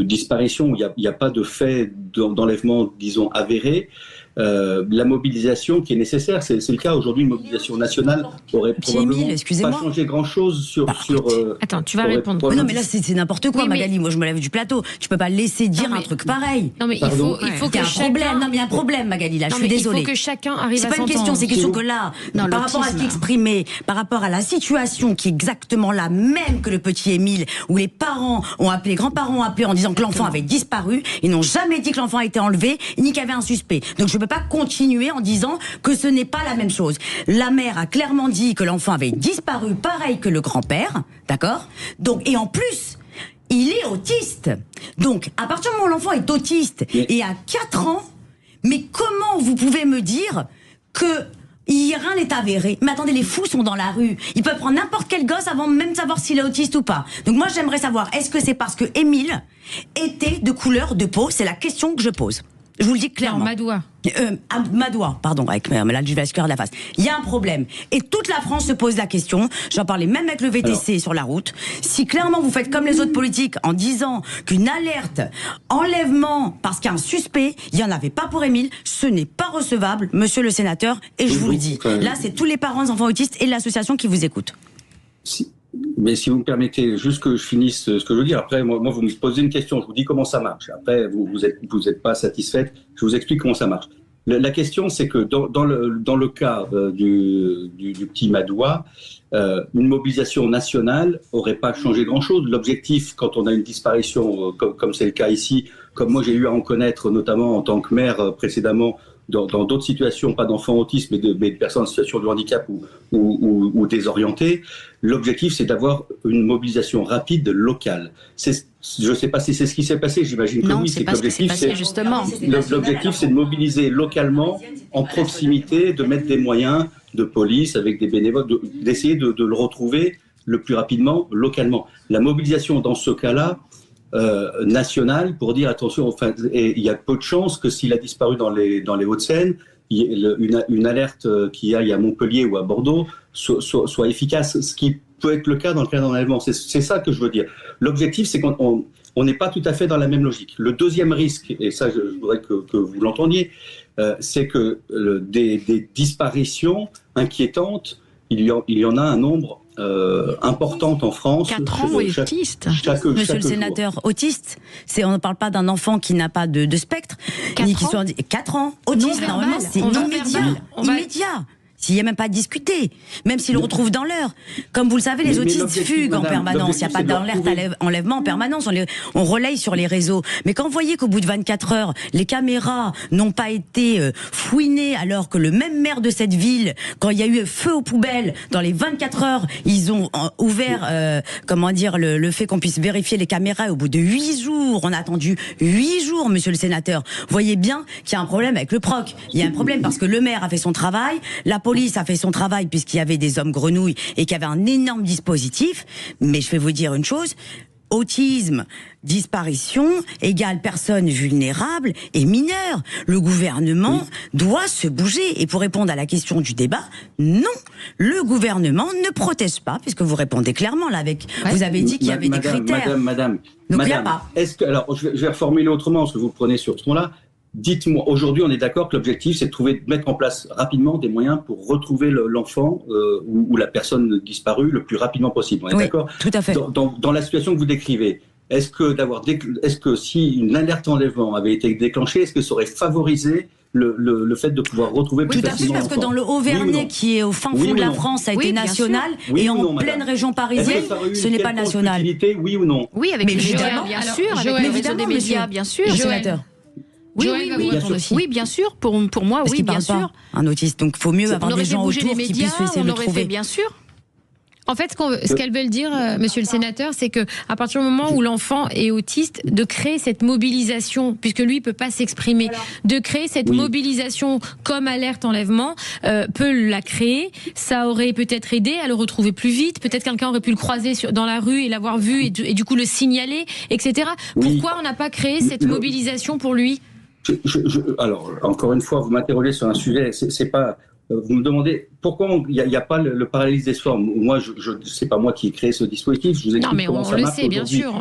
disparition où il n'y a pas de fait d'enlèvement, disons, avéré, la mobilisation qui est nécessaire, c'est le cas aujourd'hui. Une mobilisation nationale aurait probablement pas changé grand-chose sur... Attends, tu vas répondre. Non, mais là, c'est n'importe quoi, Magali. Moi, je me lève du plateau. Tu peux pas laisser dire un truc pareil. Non, mais il faut que chacun... Non, mais il y a un problème, Magali, là. Je suis désolée. Il faut que chacun arrive à s'entendre. C'est pas une question, c'est question que là, par rapport à ce qui est exprimé, par rapport à la situation qui est exactement la même que le petit Émile, où les parents ont appelé, les grands-parents ont appelé en disant que l'enfant avait disparu, ils n'ont jamais dit que l'enfant a été enlevé, ni qu'il y avait un suspect. Donc, je ne peux pas continuer en disant que ce n'est pas la même chose. La mère a clairement dit que l'enfant avait disparu, pareil que le grand-père, d'accord ? Donc, et en plus, il est autiste. Donc, à partir du moment où l'enfant est autiste et à 4 ans, mais comment vous pouvez me dire que rien n'est avéré? Mais attendez, les fous sont dans la rue. Ils peuvent prendre n'importe quel gosse avant même de savoir s'il est autiste ou pas. Donc moi, j'aimerais savoir, est-ce que c'est parce que Émile était de couleur de peau? C'est la question que je pose. Je vous le dis clairement. Non, Madois. Madois, pardon, avec l'alvéolaire de la face. Il y a un problème. Et toute la France se pose la question. J'en parlais même avec le VTC sur la route. Si clairement vous faites comme les autres politiques en disant qu'une alerte enlèvement parce qu'il y a un suspect, il n'y en avait pas pour Émile, ce n'est pas recevable, monsieur le sénateur, et je vous le dis. Là, c'est tous les parents d'enfants autistes et l'association qui vous écoutent. Mais si vous me permettez, juste que je finisse ce que je veux dire. Après, moi, vous me posez une question, je vous dis comment ça marche. Après, vous êtes pas satisfaite, je vous explique comment ça marche. La question, c'est que dans le cas du petit Madois, une mobilisation nationale aurait pas changé grand-chose. L'objectif, quand on a une disparition, comme c'est le cas ici, comme moi j'ai eu à en connaître, notamment en tant que maire précédemment, dans d'autres situations, pas d'enfants autistes, mais de personnes en situation de handicap ou désorientées, l'objectif, c'est d'avoir une mobilisation rapide locale. Je ne sais pas si c'est ce qui s'est passé, j'imagine que oui. C'est pas ce qui s'est passé, justement. L'objectif, c'est de mobiliser localement, en proximité, de mettre des moyens de police avec des bénévoles, d'essayer de le retrouver le plus rapidement localement. La mobilisation dans ce cas-là, nationale, pour dire attention, enfin, et il y a peu de chances que s'il a disparu dans les Hauts-de-Seine, une alerte qui aille à Montpellier ou à Bordeaux soit efficace, ce qui peut être le cas dans le cas d'un enlèvement. C'est ça que je veux dire. L'objectif, c'est qu'on n'est pas tout à fait dans la même logique. Le deuxième risque, et ça je voudrais que vous l'entendiez, c'est que des disparitions inquiétantes, il y en a un nombre importante en France. 4 ans autiste. Monsieur le sénateur, autiste, on ne parle pas d'un enfant qui n'a pas de spectre. 4 ans. Autiste, normalement, c'est immédiat. S'il n'y a même pas à discuter, même s'ils le retrouvent dans l'heure. Comme vous le savez, les autistes fuguent en permanence. Il n'y a pas d'alerte enlèvement en permanence. On relaye sur les réseaux. Mais quand vous voyez qu'au bout de 24 heures, les caméras n'ont pas été fouinées, alors que le même maire de cette ville, quand il y a eu feu aux poubelles, dans les 24 heures, ils ont ouvert, le fait qu'on puisse vérifier les caméras. Au bout de 8 jours, on a attendu 8 jours, monsieur le sénateur. Vous voyez bien qu'il y a un problème avec le PROC. Il y a un problème parce que le maire a fait son travail, la police a fait son travail puisqu'il y avait des hommes grenouilles et qu'il y avait un énorme dispositif. Mais je vais vous dire une chose, autisme, disparition égale personne vulnérable et mineure. Le gouvernement doit se bouger. Et pour répondre à la question du débat, non, le gouvernement ne protège pas, puisque vous répondez clairement là avec. Vous avez dit qu'il y avait des critères. Madame, donc il n'y a pas. Est-ce que, alors, je vais reformuler autrement, parce que vous le prenez sur ce ton-là. Dites-moi, aujourd'hui, on est d'accord que l'objectif, c'est de mettre en place rapidement des moyens pour retrouver l'enfant ou la personne disparue le plus rapidement possible. On est d'accord ? Tout à fait. Dans la situation que vous décrivez, est-ce que si une alerte enlèvement avait été déclenchée, est-ce que ça aurait favorisé le fait de pouvoir retrouver plus facilement l'enfant ? Tout à fait, parce que dans le Haut-Vernay, qui est au fin fond de la France, a été national, et en pleine région parisienne, ce n'est pas national. Oui ou non ? Oui, avec les médias, bien sûr, avec les réseaux des médias, bien sûr. Sénateur. Oui, bien sûr. Pour moi, oui, bien sûr. Un autiste, donc il faut mieux avoir des gens autour qui puissent essayer de le trouver. Bien sûr. En fait, ce qu'elles veulent dire, monsieur le sénateur, c'est que à partir du moment où l'enfant est autiste, de créer cette mobilisation, puisque lui peut pas s'exprimer, de créer cette mobilisation comme alerte enlèvement, peut la créer. Ça aurait peut-être aidé à le retrouver plus vite. Peut-être quelqu'un aurait pu le croiser dans la rue et l'avoir vu et du coup le signaler, etc. Pourquoi on n'a pas créé cette mobilisation pour lui ? Alors, encore une fois, vous m'interrogez sur un sujet, c'est pas... Vous me demandez pourquoi il n'y a pas le parallélisme des formes. Moi, c'est pas moi qui ai créé ce dispositif. Je vous explique comment ça marche. Non, mais on le sait, bien sûr.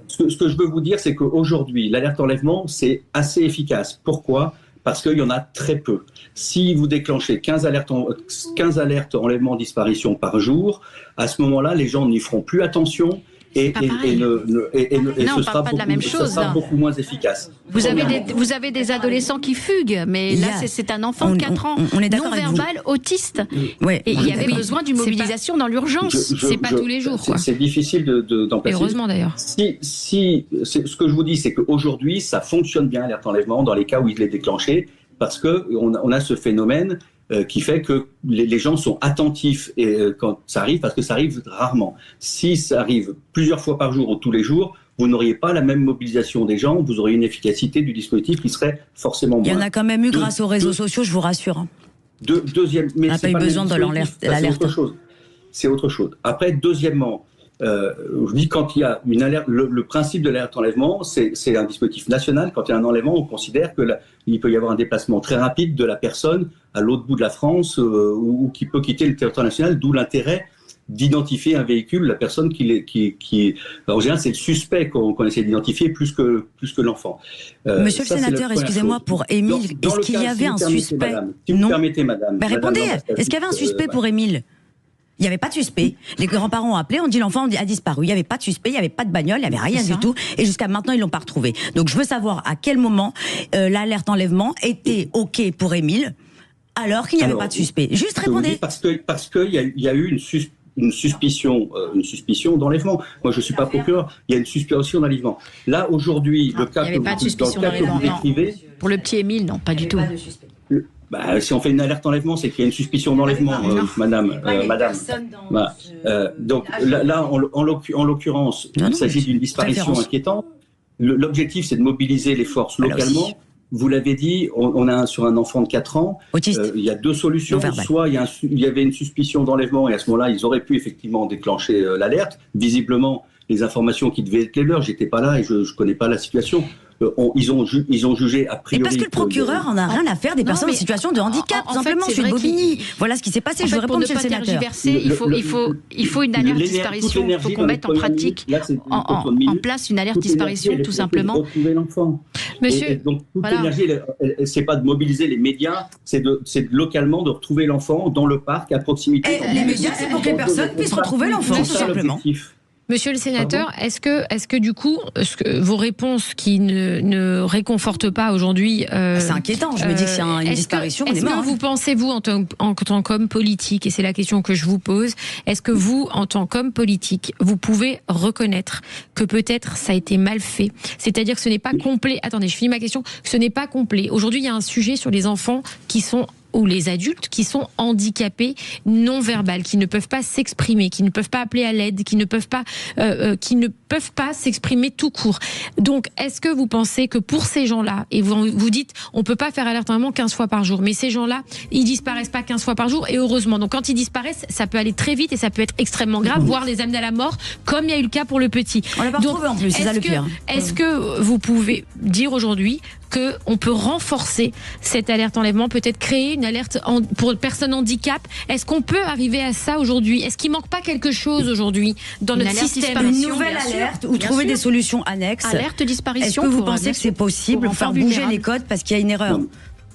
Ce que je veux vous dire, c'est qu'aujourd'hui, l'alerte enlèvement, c'est assez efficace. Pourquoi ? Parce qu'il y en a très peu. Si vous déclenchez 15 alertes enlèvement disparition par jour, à ce moment-là, les gens n'y feront plus attention. Et ce sera beaucoup moins efficace. Vous avez des adolescents qui fuguent, mais là c'est un enfant de 4 ans, non-verbal, autiste. Et il y avait besoin d'une mobilisation dans l'urgence. C'est pas tous les jours. C'est difficile d'en passer. Heureusement d'ailleurs. Ce que je vous dis, c'est qu'aujourd'hui, ça fonctionne bien, l'alerte enlèvement, dans les cas où il est déclenché, parce qu'on a ce phénomène qui fait que les gens sont attentifs quand ça arrive, parce que ça arrive rarement. Si ça arrive plusieurs fois par jour ou tous les jours, vous n'auriez pas la même mobilisation des gens, vous auriez une efficacité du dispositif qui serait forcément moins. Il y en a quand même eu grâce aux réseaux sociaux, je vous rassure. Mais on n'a pas eu besoin de l'alerte. C'est autre chose. Après, deuxièmement, je dis quand il y a une alerte, le principe de l'alerte enlèvement, c'est un dispositif national. Quand il y a un enlèvement, on considère qu'il peut y avoir un déplacement très rapide de la personne à l'autre bout de la France ou qui peut quitter le territoire national, d'où l'intérêt d'identifier un véhicule, la personne en général, c'est le suspect qu'on essaie d'identifier plus que l'enfant. Monsieur le sénateur, excusez-moi, pour Émile, est-ce qu'il y avait un suspect ? Si vous permettez, madame. Répondez, est-ce qu'il y avait un suspect pour Émile ? Il n'y avait pas de suspect. Les grands-parents ont appelé, on dit l'enfant a disparu. Il n'y avait pas de suspect, il n'y avait pas de bagnole, il n'y avait rien du tout. Et jusqu'à maintenant, ils ne l'ont pas retrouvé. Donc je veux savoir à quel moment l'alerte enlèvement était OK pour Émile, alors qu'il n'y avait pas de suspect. Juste répondez. Parce qu'il y a eu une suspicion d'enlèvement. Moi, je ne suis pas procureur. Il y a une suspicion d'enlèvement. Là, aujourd'hui, le cas que vous décrivez... Pour le petit Émile, non, pas du tout. Si on fait une alerte enlèvement, c'est qu'il y a une suspicion d'enlèvement, madame. Donc là, en l'occurrence, il s'agit d'une disparition inquiétante. L'objectif, c'est de mobiliser les forces localement. Vous l'avez dit, on a sur un enfant de 4 ans. Il y a deux solutions. Soit il y avait une suspicion d'enlèvement et à ce moment-là, ils auraient pu effectivement déclencher l'alerte. Visiblement, les informations qui devaient être les leurs, j'étais pas là et je connais pas la situation. Ils ont jugé a priori. Et parce que le procureur en a rien à faire des personnes en situation de handicap, tout simplement. Je suis de Bobigny. Voilà ce qui s'est passé. Je veux répondre, monsieur le sénateur. Il faut une alerte disparition. Il faut qu'on mette en pratique, en place une alerte disparition, tout simplement. Monsieur, donc toute l'énergie, c'est pas de mobiliser les médias, c'est localement de retrouver l'enfant dans le parc à proximité. Les médias, c'est pour que les personnes puissent retrouver l'enfant, tout simplement. Monsieur le sénateur, est-ce que du coup, vos réponses qui ne réconfortent pas aujourd'hui... c'est inquiétant, je me dis que c'est une disparition, on est mort. Est-ce que vous pensez, vous, en tant qu'homme politique, et c'est la question que je vous pose, est-ce que vous, en tant qu'homme politique, vous pouvez reconnaître que peut-être ça a été mal fait ? C'est-à-dire que ce n'est pas complet... Attendez, je finis ma question. Ce n'est pas complet. Aujourd'hui, il y a un sujet sur les enfants qui sont ou les adultes qui sont handicapés non verbal, qui ne peuvent pas s'exprimer, qui ne peuvent pas appeler à l'aide, qui ne peuvent pas s'exprimer tout court. Donc, est-ce que vous pensez que pour ces gens-là, et vous dites, on peut pas faire alerte enlèvement 15 fois par jour, mais ces gens-là, ils disparaissent pas 15 fois par jour, et heureusement. Donc, quand ils disparaissent, ça peut aller très vite et ça peut être extrêmement grave, voire les amener à la mort, comme il y a eu le cas pour le petit. On l'a pas retrouvé en plus, c'est ça le pire. Est-ce que vous pouvez dire aujourd'hui qu'on peut renforcer cette alerte enlèvement, peut-être créer une alerte pour personnes handicap? Est-ce qu'on peut arriver à ça aujourd'hui? Est-ce qu'il manque pas quelque chose aujourd'hui dans notre système? Une nouvelle alerte ou trouver des solutions annexes? Alerte disparition. Est-ce que vous pensez que c'est possible de faire bouger les codes parce qu'il y a une erreur?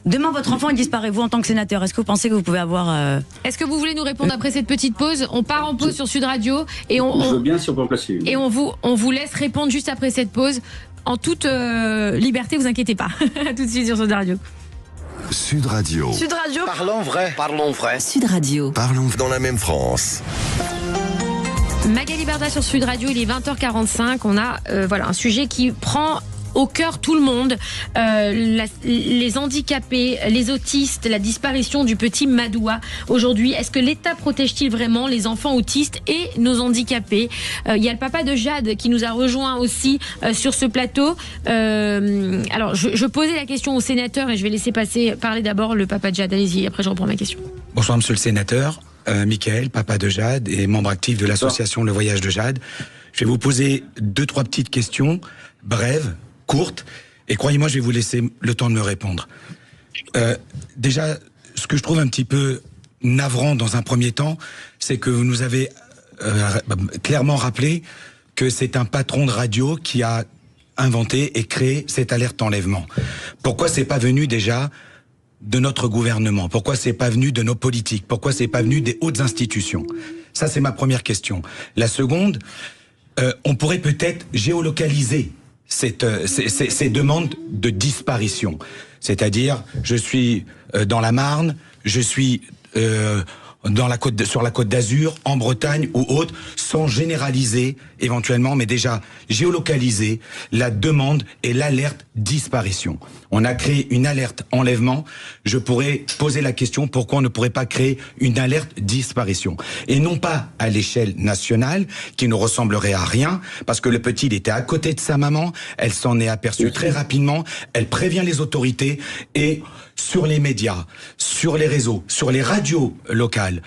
Demain, votre enfant il disparaît, vous en tant que sénateur, est-ce que vous pensez que vous pouvez avoir... Est-ce que vous voulez nous répondre après cette petite pause? On part en pause sur Sud Radio et Je veux bien si on peut en placer une. Et on vous laisse répondre juste après cette pause en toute liberté, vous inquiétez pas. À tout de suite sur Sud Radio. Sud Radio. Sud Radio. Parlons vrai. Parlons vrai. Sud Radio. Parlons dans la même France. Magali Berda sur Sud Radio, il est 20h45. On a un sujet qui prend au cœur tout le monde, les handicapés, les autistes, la disparition du petit Madoua aujourd'hui. Est-ce que l'État protège-t-il vraiment les enfants autistes et nos handicapés? Il y a le papa de Jade qui nous a rejoint aussi sur ce plateau. Alors, je posais la question au sénateur et je vais laisser parler d'abord le papa de Jade. Allez-y, après je reprends ma question. Bonsoir monsieur le sénateur, Michael, papa de Jade et membre actif de l'association Le Voyage de Jade. Je vais vous poser 2-3 petites questions, brèves, courte, et croyez-moi, je vais vous laisser le temps de me répondre. Déjà, ce que je trouve un petit peu navrant dans un premier temps, c'est que vous nous avez clairement rappelé que c'est un patron de radio qui a inventé et créé cette alerte enlèvement. Pourquoi c'est pas venu déjà de notre gouvernement? Pourquoi c'est pas venu de nos politiques? Pourquoi c'est pas venu des hautes institutions? Ça, c'est ma première question. La seconde, on pourrait peut-être géolocaliser ces demandes de disparition. C'est-à-dire, je suis dans la Marne, je suis sur la Côte d'Azur, en Bretagne ou autre, sans généraliser éventuellement, mais déjà géolocaliser la demande et l'alerte disparition. On a créé une alerte enlèvement. Je pourrais poser la question pourquoi on ne pourrait pas créer une alerte disparition, et non pas à l'échelle nationale qui ne ressemblerait à rien, parce que le petit il était à côté de sa maman, elle s'en est aperçue très rapidement, elle prévient les autorités, et sur les médias, sur les réseaux, sur les radios locales,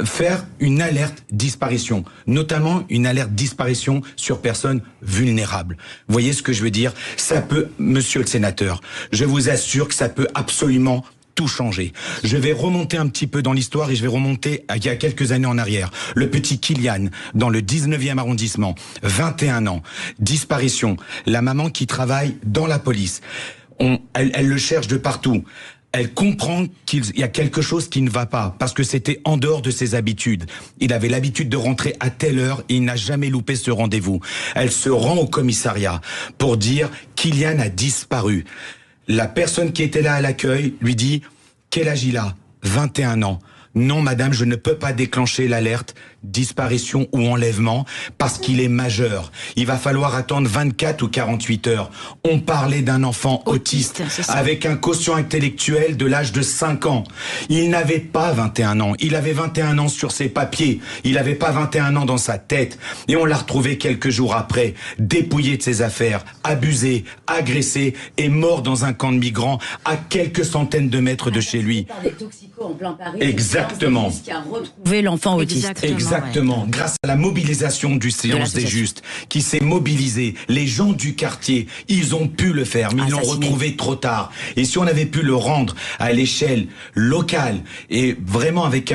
faire une alerte disparition, notamment une alerte disparition sur personnes vulnérables. Vous voyez ce que je veux dire? Ça peut, monsieur le sénateur, je vous assure que ça peut absolument tout changer. Je vais remonter un petit peu dans l'histoire et je vais remonter il y a quelques années en arrière. Le petit Kylian, dans le 19e arrondissement, 21 ans, disparition. La maman qui travaille dans la police, elle le cherche de partout. Elle comprend qu'il y a quelque chose qui ne va pas, parce que c'était en dehors de ses habitudes. Il avait l'habitude de rentrer à telle heure et il n'a jamais loupé ce rendez-vous. Elle se rend au commissariat pour dire Kylian a disparu. La personne qui était là à l'accueil lui dit « Quel âge il a ?» 21 ans. Non, madame, je ne peux pas déclencher l'alerte disparition ou enlèvement parce qu'il est majeur. Il va falloir attendre 24 ou 48 heures. On parlait d'un enfant autiste avec un quotient intellectuel de l'âge de 5 ans. Il n'avait pas 21 ans. Il avait 21 ans sur ses papiers. Il n'avait pas 21 ans dans sa tête. Et on l'a retrouvé quelques jours après, dépouillé de ses affaires, abusé, agressé et mort dans un camp de migrants à quelques centaines de mètres de chez lui. Par des toxicos en plein Paris. Exactement. Qui a retrouvé l'enfant autiste. Exactement. Ouais. Grâce à la mobilisation du Silence des Justes, qui s'est mobilisé, les gens du quartier, ils ont pu le faire, mais ils l'ont retrouvé trop tard. Et si on avait pu le rendre à l'échelle locale et vraiment avec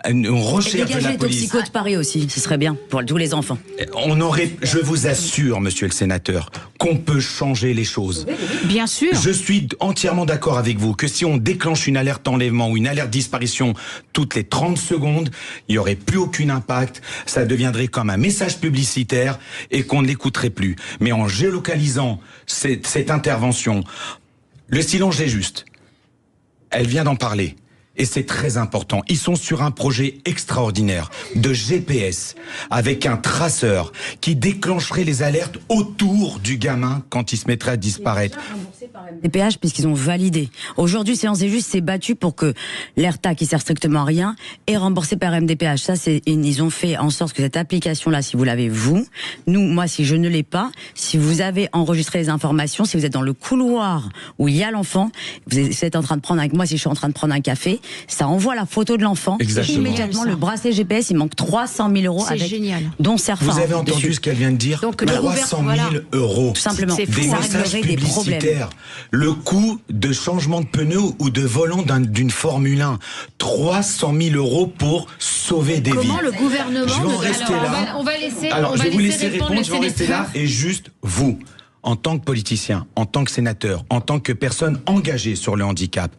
une recherche de la police. Les toxicos de Paris aussi, ce serait bien pour tous les enfants. On aurait, je vous assure, monsieur le sénateur, qu'on peut changer les choses. Bien sûr. Je suis entièrement d'accord avec vous que si on déclenche une alerte enlèvement ou une alerte disparition toutes les 30 secondes, il n'y aurait plus aucun impact, ça deviendrait comme un message publicitaire et qu'on ne l'écouterait plus. Mais en géolocalisant cette intervention, le Silence des Justes, elle vient d'en parler. et c'est très important, ils sont sur un projet extraordinaire de GPS avec un traceur qui déclencherait les alertes autour du gamin quand il se mettrait à disparaître. MDPH puisqu'ils ont validé. Aujourd'hui, Séance et Juste s'est battu pour que l'ERTA, qui sert strictement à rien, est remboursé par MDPH. Ça, ils ont fait en sorte que cette application-là, si vous l'avez moi, si je ne l'ai pas, si vous avez enregistré les informations, si vous êtes dans le couloir où il y a l'enfant, vous êtes en train de prendre avec moi, si je suis en train de prendre un café, ça envoie la photo de l'enfant. Exactement. Immédiatement, le bracelet GPS, il manque 300 000 € avec, génial. dont Cerfa. Vous avez entendu ce qu'elle vient de dire? Donc, 300 000 €. Tout simplement. C'est fou, Des ça messages réglerait des problèmes. publicitaires. Le coût de changement de pneu ou de volant d'une Formule 1. 300 000 € pour sauver des vies. Comment le gouvernement... Je vais en rester là. On va laisser. Alors, je vais vous laisser répondre répondre, le je vais en rester sénateur. là. Et juste, vous, en tant que politicien, en tant que sénateur, en tant que personne engagée sur le handicap,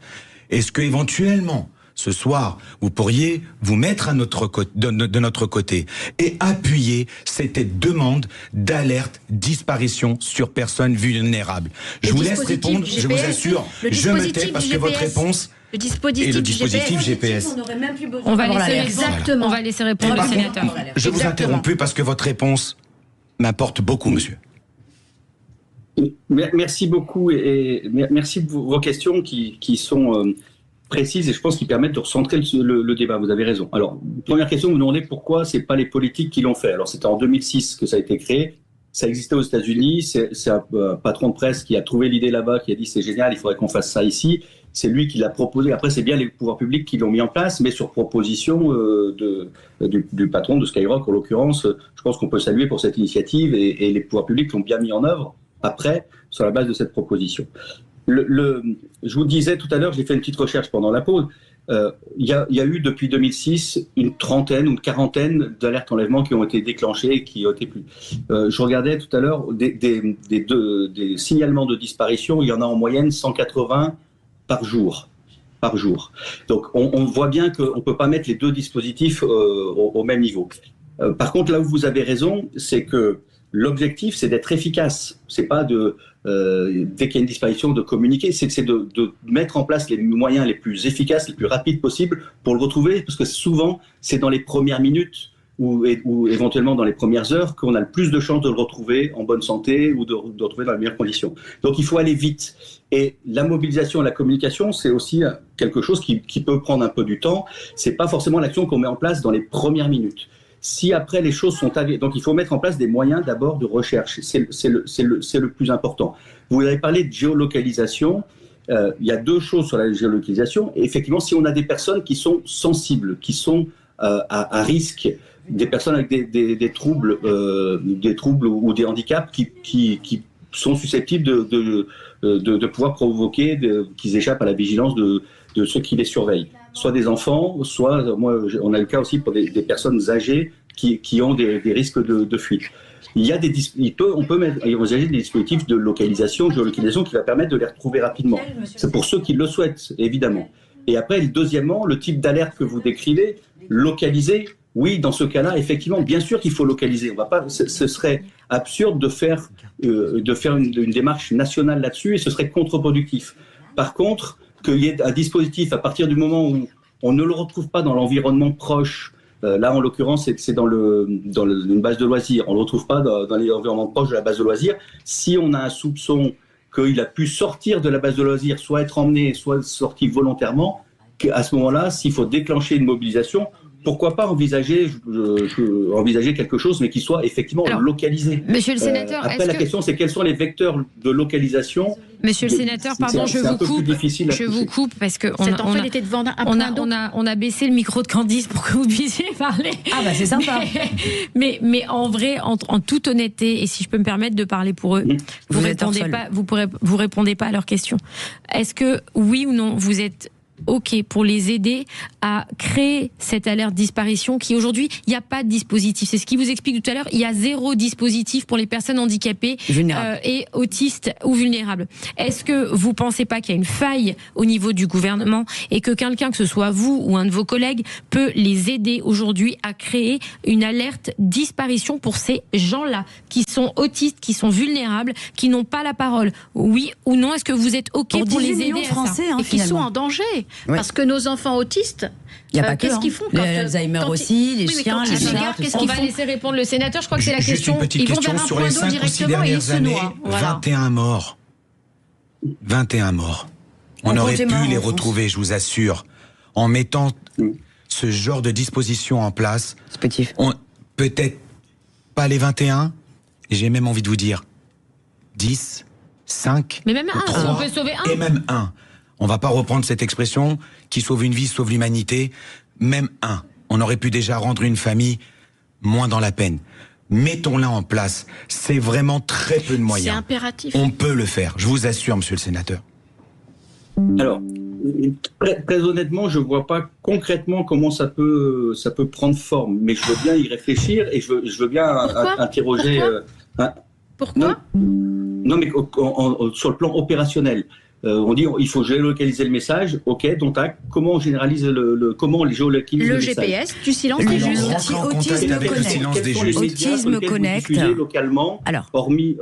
est-ce que éventuellement, ce soir, vous pourriez vous mettre de notre côté et appuyer cette demande d'alerte disparition sur personnes vulnérables? Je vous laisse répondre, je vous assure, je me tais parce que votre réponse... Le dispositif, et le dispositif GPS. On va laisser Exactement. On va laisser répondre le sénateur. Je vous interromps plus parce que votre réponse m'importe beaucoup, monsieur. Merci beaucoup et merci pour vos questions qui sont précises et je pense qu'ils permettent de recentrer le débat. Vous avez raison. Alors, première question, vous me demandez pourquoi c'est pas les politiques qui l'ont fait. Alors, c'était en 2006 que ça a été créé. Ça existait aux États-Unis. C'est un patron de presse qui a trouvé l'idée là-bas, qui a dit c'est génial, il faudrait qu'on fasse ça ici. C'est lui qui l'a proposé. Après, c'est bien les pouvoirs publics qui l'ont mis en place, mais sur proposition du patron de Skyrock, en l'occurrence. Je pense qu'on peut saluer pour cette initiative et les pouvoirs publics l'ont bien mis en œuvre après, sur la base de cette proposition. Je vous disais tout à l'heure, j'ai fait une petite recherche pendant la pause. Il y a eu depuis 2006 une trentaine ou une quarantaine d'alertes enlèvement qui ont été déclenchées et qui ont été plus. Je regardais tout à l'heure des signalements de disparition. Il y en a en moyenne 180 par jour. Donc on voit bien qu'on ne peut pas mettre les deux dispositifs au même niveau. Par contre, là où vous avez raison, c'est que l'objectif, c'est d'être efficace. C'est pas dès qu'il y a une disparition, de communiquer. C'est de mettre en place les moyens les plus efficaces, les plus rapides possibles pour le retrouver, parce que souvent, c'est dans les premières minutes ou éventuellement dans les premières heures qu'on a le plus de chances de le retrouver en bonne santé ou de le retrouver dans les meilleures conditions. Donc, il faut aller vite. Et la mobilisation et la communication, c'est aussi quelque chose qui peut prendre un peu du temps. C'est pas forcément l'action qu'on met en place dans les premières minutes. Si après les choses sont avérées, donc il faut mettre en place des moyens d'abord de recherche. C'est le plus important. Vous avez parlé de géolocalisation. Il y a deux choses sur la géolocalisation. Et effectivement, si on a des personnes qui sont sensibles, qui sont à risque, des personnes avec des troubles ou des handicaps qui sont susceptibles de pouvoir provoquer qu'ils échappent à la vigilance de ceux qui les surveillent. Soit des enfants, soit, on a le cas aussi pour des personnes âgées qui ont des risques de fuite. On peut envisager des dispositifs de géolocalisation qui va permettre de les retrouver rapidement. C'est pour ceux qui le souhaitent, évidemment. Et après, deuxièmement, le type d'alerte que vous décrivez, localiser, oui, dans ce cas-là, effectivement, bien sûr qu'il faut localiser. Ce serait absurde de faire une démarche nationale là-dessus et ce serait contre-productif. Par contre, qu'il y ait un dispositif à partir du moment où on ne le retrouve pas dans l'environnement proche, là en l'occurrence c'est dans une base de loisirs, on ne le retrouve pas dans l'environnement proche de la base de loisirs, si on a un soupçon qu'il a pu sortir de la base de loisirs, soit être emmené, soit sorti volontairement, à ce moment-là, s'il faut déclencher une mobilisation, pourquoi pas envisager quelque chose, mais qui soit effectivement localisé. Monsieur le sénateur, après, la question, c'est quels sont les vecteurs de localisation. Monsieur le sénateur, pardon, je vous coupe parce que on a baissé le micro de Candice pour que vous puissiez parler. Ah bah c'est sympa. mais en vrai, en toute honnêteté, et si je peux me permettre de parler pour eux, vous répondez pas à leurs questions. Est-ce que oui ou non vous êtes OK pour les aider à créer cette alerte disparition qui aujourd'hui, il n'y a pas de dispositif. C'est ce qui vous explique tout à l'heure, il y a 0 dispositif pour les personnes handicapées et autistes ou vulnérables. Est-ce que vous pensez pas qu'il y a une faille au niveau du gouvernement et que quelqu'un, que ce soit vous ou un de vos collègues, peut les aider aujourd'hui à créer une alerte disparition pour ces gens-là qui sont autistes, qui sont vulnérables, qui n'ont pas la parole? Oui ou non? Est-ce que vous êtes OK pour les aider français, à ça et qui sont en danger? Parce que nos enfants autistes, qu'est-ce qu'ils font quand l'Alzheimer aussi, les chiens, les chats, on va laisser répondre le sénateur. Je crois que c'est la Juste question. une petite question sur les 5 ou 6 dernières années. 21 morts. 21 morts. On aurait pu les retrouver, je vous assure, en mettant ce genre de disposition en place. Peut-être pas les 21, et j'ai même envie de vous dire 10, 5, mais même 1, 3, on peut sauver 1. Et même 1. On va pas reprendre cette expression, qui sauve une vie, sauve l'humanité. Même 1. On aurait pu déjà rendre une famille moins dans la peine. Mettons-la en place. C'est vraiment très peu de moyens. C'est impératif. On peut le faire, je vous assure, monsieur le sénateur. Alors, très honnêtement, je ne vois pas concrètement comment ça peut prendre forme, mais je veux bien y réfléchir et je veux bien interroger... Pourquoi Non, mais sur le plan opérationnel. On dit il faut géolocaliser le message, ok, donc comment on généralise comment on géolocalise le message. GPS du silence des justes. Autisme Connect. Localement, hormis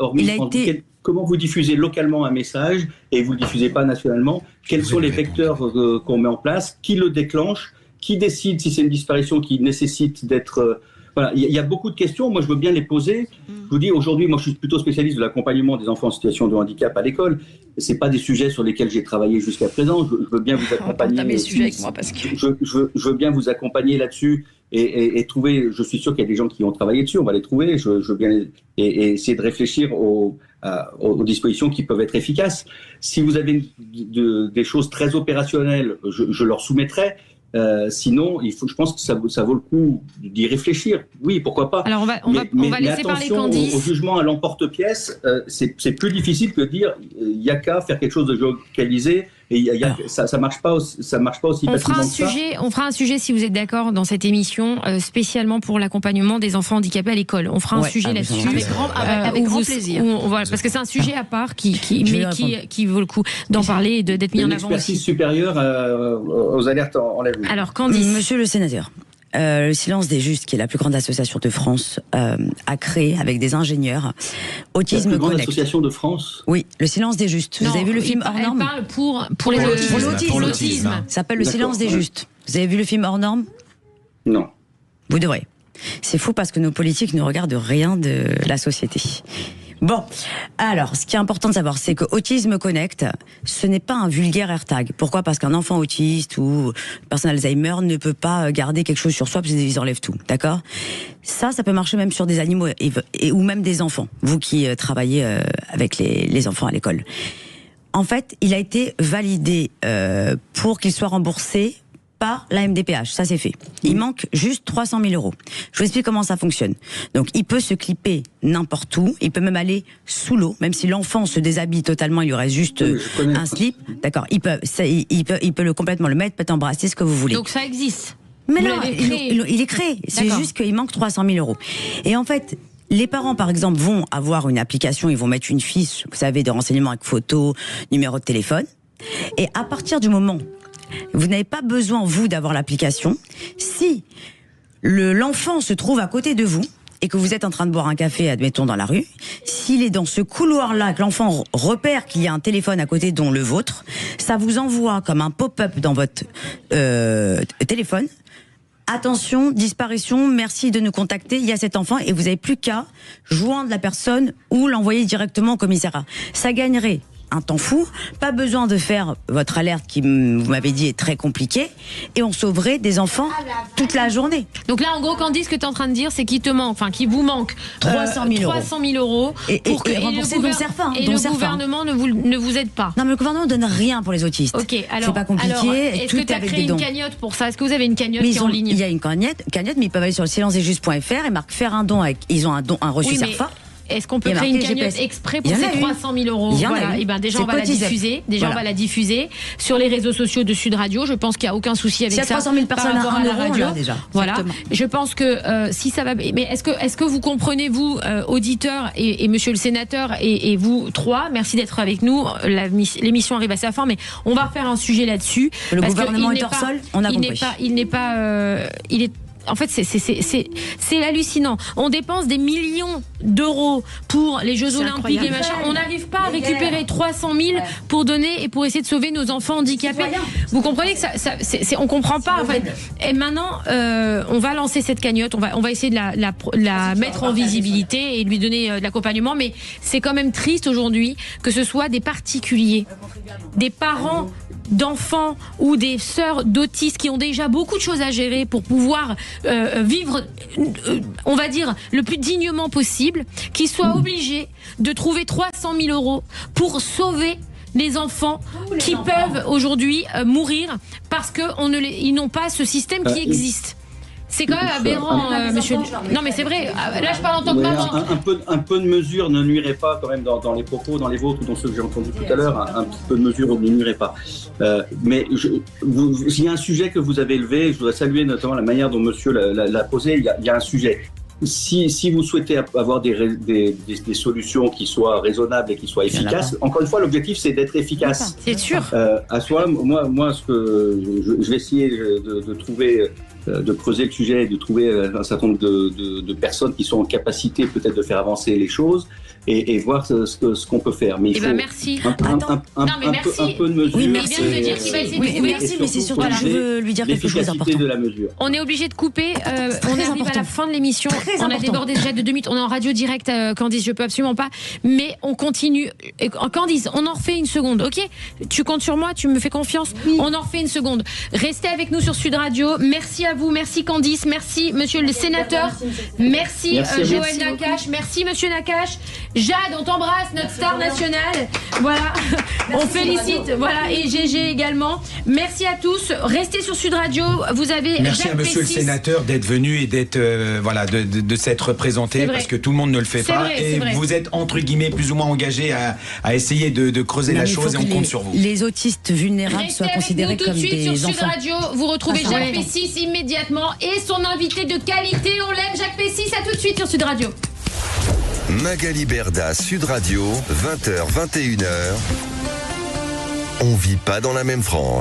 comment vous diffusez localement un message et vous ne le diffusez pas nationalement, quels sont les vecteurs qu'on met en place, qui le déclenche, qui décide si c'est une disparition qui nécessite d'être... Voilà, il y a beaucoup de questions, moi je veux bien les poser. Je vous dis, aujourd'hui, moi je suis plutôt spécialiste de l'accompagnement des enfants en situation de handicap à l'école. Ce n'est pas des sujets sur lesquels j'ai travaillé jusqu'à présent. Je veux bien vous accompagner. Je veux bien vous accompagner là-dessus et trouver, je suis sûr qu'il y a des gens qui ont travaillé dessus, on va les trouver. Je veux bien essayer de réfléchir aux dispositions qui peuvent être efficaces. Si vous avez des choses très opérationnelles, je leur soumettrai. Sinon, je pense que ça vaut le coup d'y réfléchir. Oui, pourquoi pas. Alors on va laisser parler Candice. Au jugement à l'emporte-pièce, c'est plus difficile que de dire il n'y a qu'à faire quelque chose de géolocalisé et ça marche pas aussi facilement que ça. On fera un sujet, si vous êtes d'accord, dans cette émission spécialement pour l'accompagnement des enfants handicapés à l'école. On fera un sujet là-dessus avec grand plaisir. Parce que c'est un sujet à part qui vaut le coup d'en parler et d'être mis en avant aussi. Une expertise supérieure aux alertes enlèvement. Alors Candice, monsieur le sénateur, le Silence des Justes, qui est la plus grande association de France, a créé avec des ingénieurs Autisme Connect. La plus grande association de France. Oui, le Silence des Justes. Vous avez vu le film Hors Norme? Elle parle pour l'autisme. Ça s'appelle le Silence des Justes. Vous avez vu le film Hors Norme? Non. Vous devrez. C'est fou parce que nos politiques ne regardent rien de la société. Bon, alors, ce qui est important de savoir, c'est que Autisme Connect, ce n'est pas un vulgaire AirTag. Pourquoi ? Parce qu'un enfant autiste ou une personne Alzheimer ne peut pas garder quelque chose sur soi parce qu'ils enlèvent tout, d'accord ? Ça peut marcher même sur des animaux ou même des enfants, vous qui travaillez avec les enfants à l'école. En fait, il a été validé pour qu'il soit remboursé par la MDPH, ça c'est fait. Il manque juste 300 000 €. Je vous explique comment ça fonctionne. Donc il peut se clipper n'importe où, il peut même aller sous l'eau, même si l'enfant se déshabille totalement, il y aurait juste un slip. D'accord, il peut complètement le mettre, peut embrasser ce que vous voulez. Donc ça existe. Mais non, il est créé. C'est juste qu'il manque 300 000 €. Et en fait, les parents, par exemple, vont avoir une application, ils vont mettre une fiche, vous savez, de renseignements avec photo, numéro de téléphone. Et à partir du moment vous n'avez pas besoin, vous, d'avoir l'application. Si l'enfant se trouve à côté de vous et que vous êtes en train de boire un café, admettons, dans la rue, s'il est dans ce couloir-là, que l'enfant repère qu'il y a un téléphone à côté, dont le vôtre, ça vous envoie comme un pop-up dans votre téléphone. Attention, disparition, merci de nous contacter, il y a cet enfant et vous n'avez plus qu'à joindre la personne ou l'envoyer directement au commissariat. Ça gagnerait un temps fou, pas besoin de faire votre alerte qui, vous m'avez dit, est très compliquée, et on sauverait des enfants toute la journée. Donc là, en gros, Candice, ce que tu es en train de dire, c'est qu'il vous manque 300 000 € et remboursé dont CERFA. Et le gouvernement ne vous aide pas. Non, mais le gouvernement ne donne rien pour les autistes. Ok, alors, c'est pas compliqué. Est-ce que tu as créé une cagnotte pour ça? Est-ce que vous avez une cagnotte qui est en ligne? Il y a une cagnotte, mais ils peuvent aller sur le silencedesjustes.fr et marquer faire un don ils ont un reçu CERFA. Est-ce qu'on peut créer une cagnotte exprès pour ces 300 000 €? Voilà. Et ben déjà on va la diffuser. On va la diffuser sur les réseaux sociaux de Sud Radio. Je pense qu'il n'y a aucun souci avec ça. Il y a 300 000 personnes à la radio. Déjà. Voilà. Je pense que si ça va. Mais est-ce que vous comprenez, vous, auditeurs et Monsieur le sénateur et vous trois, merci d'être avec nous. L'émission arrive à sa fin, mais on va refaire un sujet là-dessus. Le gouvernement est hors sol. On a compris. Il est en fait, c'est hallucinant. On dépense des millions d'euros pour les Jeux Olympiques, les machins. On n'arrive pas à récupérer 300 000 pour donner et pour essayer de sauver nos enfants handicapés. Vous comprenez que on comprend pas. En fait. Et maintenant, on va lancer cette cagnotte. On va essayer de la mettre en visibilité et lui donner de l'accompagnement. Mais c'est quand même triste aujourd'hui que ce soit des particuliers, des parents d'enfants ou des sœurs d'autistes qui ont déjà beaucoup de choses à gérer pour pouvoir vivre, on va dire, le plus dignement possible, qui soient obligés de trouver 300 000 euros pour sauver les enfants qui peuvent aujourd'hui mourir parce qu'ils n'ont pas ce système qui existe. C'est quand même aberrant, monsieur. Non, mais c'est vrai. Là, je parle en tant que maman. Un peu de mesure ne nuirait pas quand même dans les propos, dans les vôtres ou dans ceux que j'ai entendus tout à l'heure. Un petit peu de mesure ne nuirait pas. Mais il y a un sujet que vous avez élevé. Je voudrais saluer notamment la manière dont monsieur l'a posé. Il y a un sujet. Si vous souhaitez avoir des solutions qui soient raisonnables et qui soient efficaces, encore une fois, l'objectif c'est d'être efficace. C'est sûr. À soi, moi, ce que je vais essayer de trouver, de creuser le sujet et de trouver un certain nombre de personnes qui sont en capacité peut-être de faire avancer les choses et voir ce qu'on peut faire. Mais il faut merci. un peu de mesure. Oui, merci. Il vient de dire qu'il va essayer de trouver. Merci, mais c'est surtout que je veux lui dire quelque chose d'important. De la mesure. On est obligé de couper. On arrive à la fin de l'émission. On a débordé déjà de 2 minutes. On est en radio direct, Candice. Je peux absolument pas. Mais on continue. Candice, on en refait une seconde, ok? Tu comptes sur moi. Tu me fais confiance. Oui. On en refait une seconde. Restez avec nous sur Sud Radio. Merci à vous. Merci Candice. Merci Monsieur le Sénateur. Merci Joël Nakache. Merci Monsieur Nakache. Jade, on t'embrasse, notre star nationale. Voilà, on félicite. Voilà, et GG également. Merci à tous. Restez sur Sud Radio. Vous avez merci Jacques à Monsieur Pessis. le Sénateur d'être venu et d'être de s'être présenté parce que tout le monde ne le fait pas. Et vous êtes entre guillemets plus ou moins engagé à essayer de creuser la chose et on compte sur vous. Les autistes vulnérables soient considérés comme des enfants. Restez avec nous tout de suite sur Sud Radio. Vous retrouvez Jacques Pessis immédiatement et son invité de qualité. On l'aime, Jacques Pessis. À tout de suite sur Sud Radio. Magali Berda, Sud Radio, 20h, 21h. On vit pas dans la même France.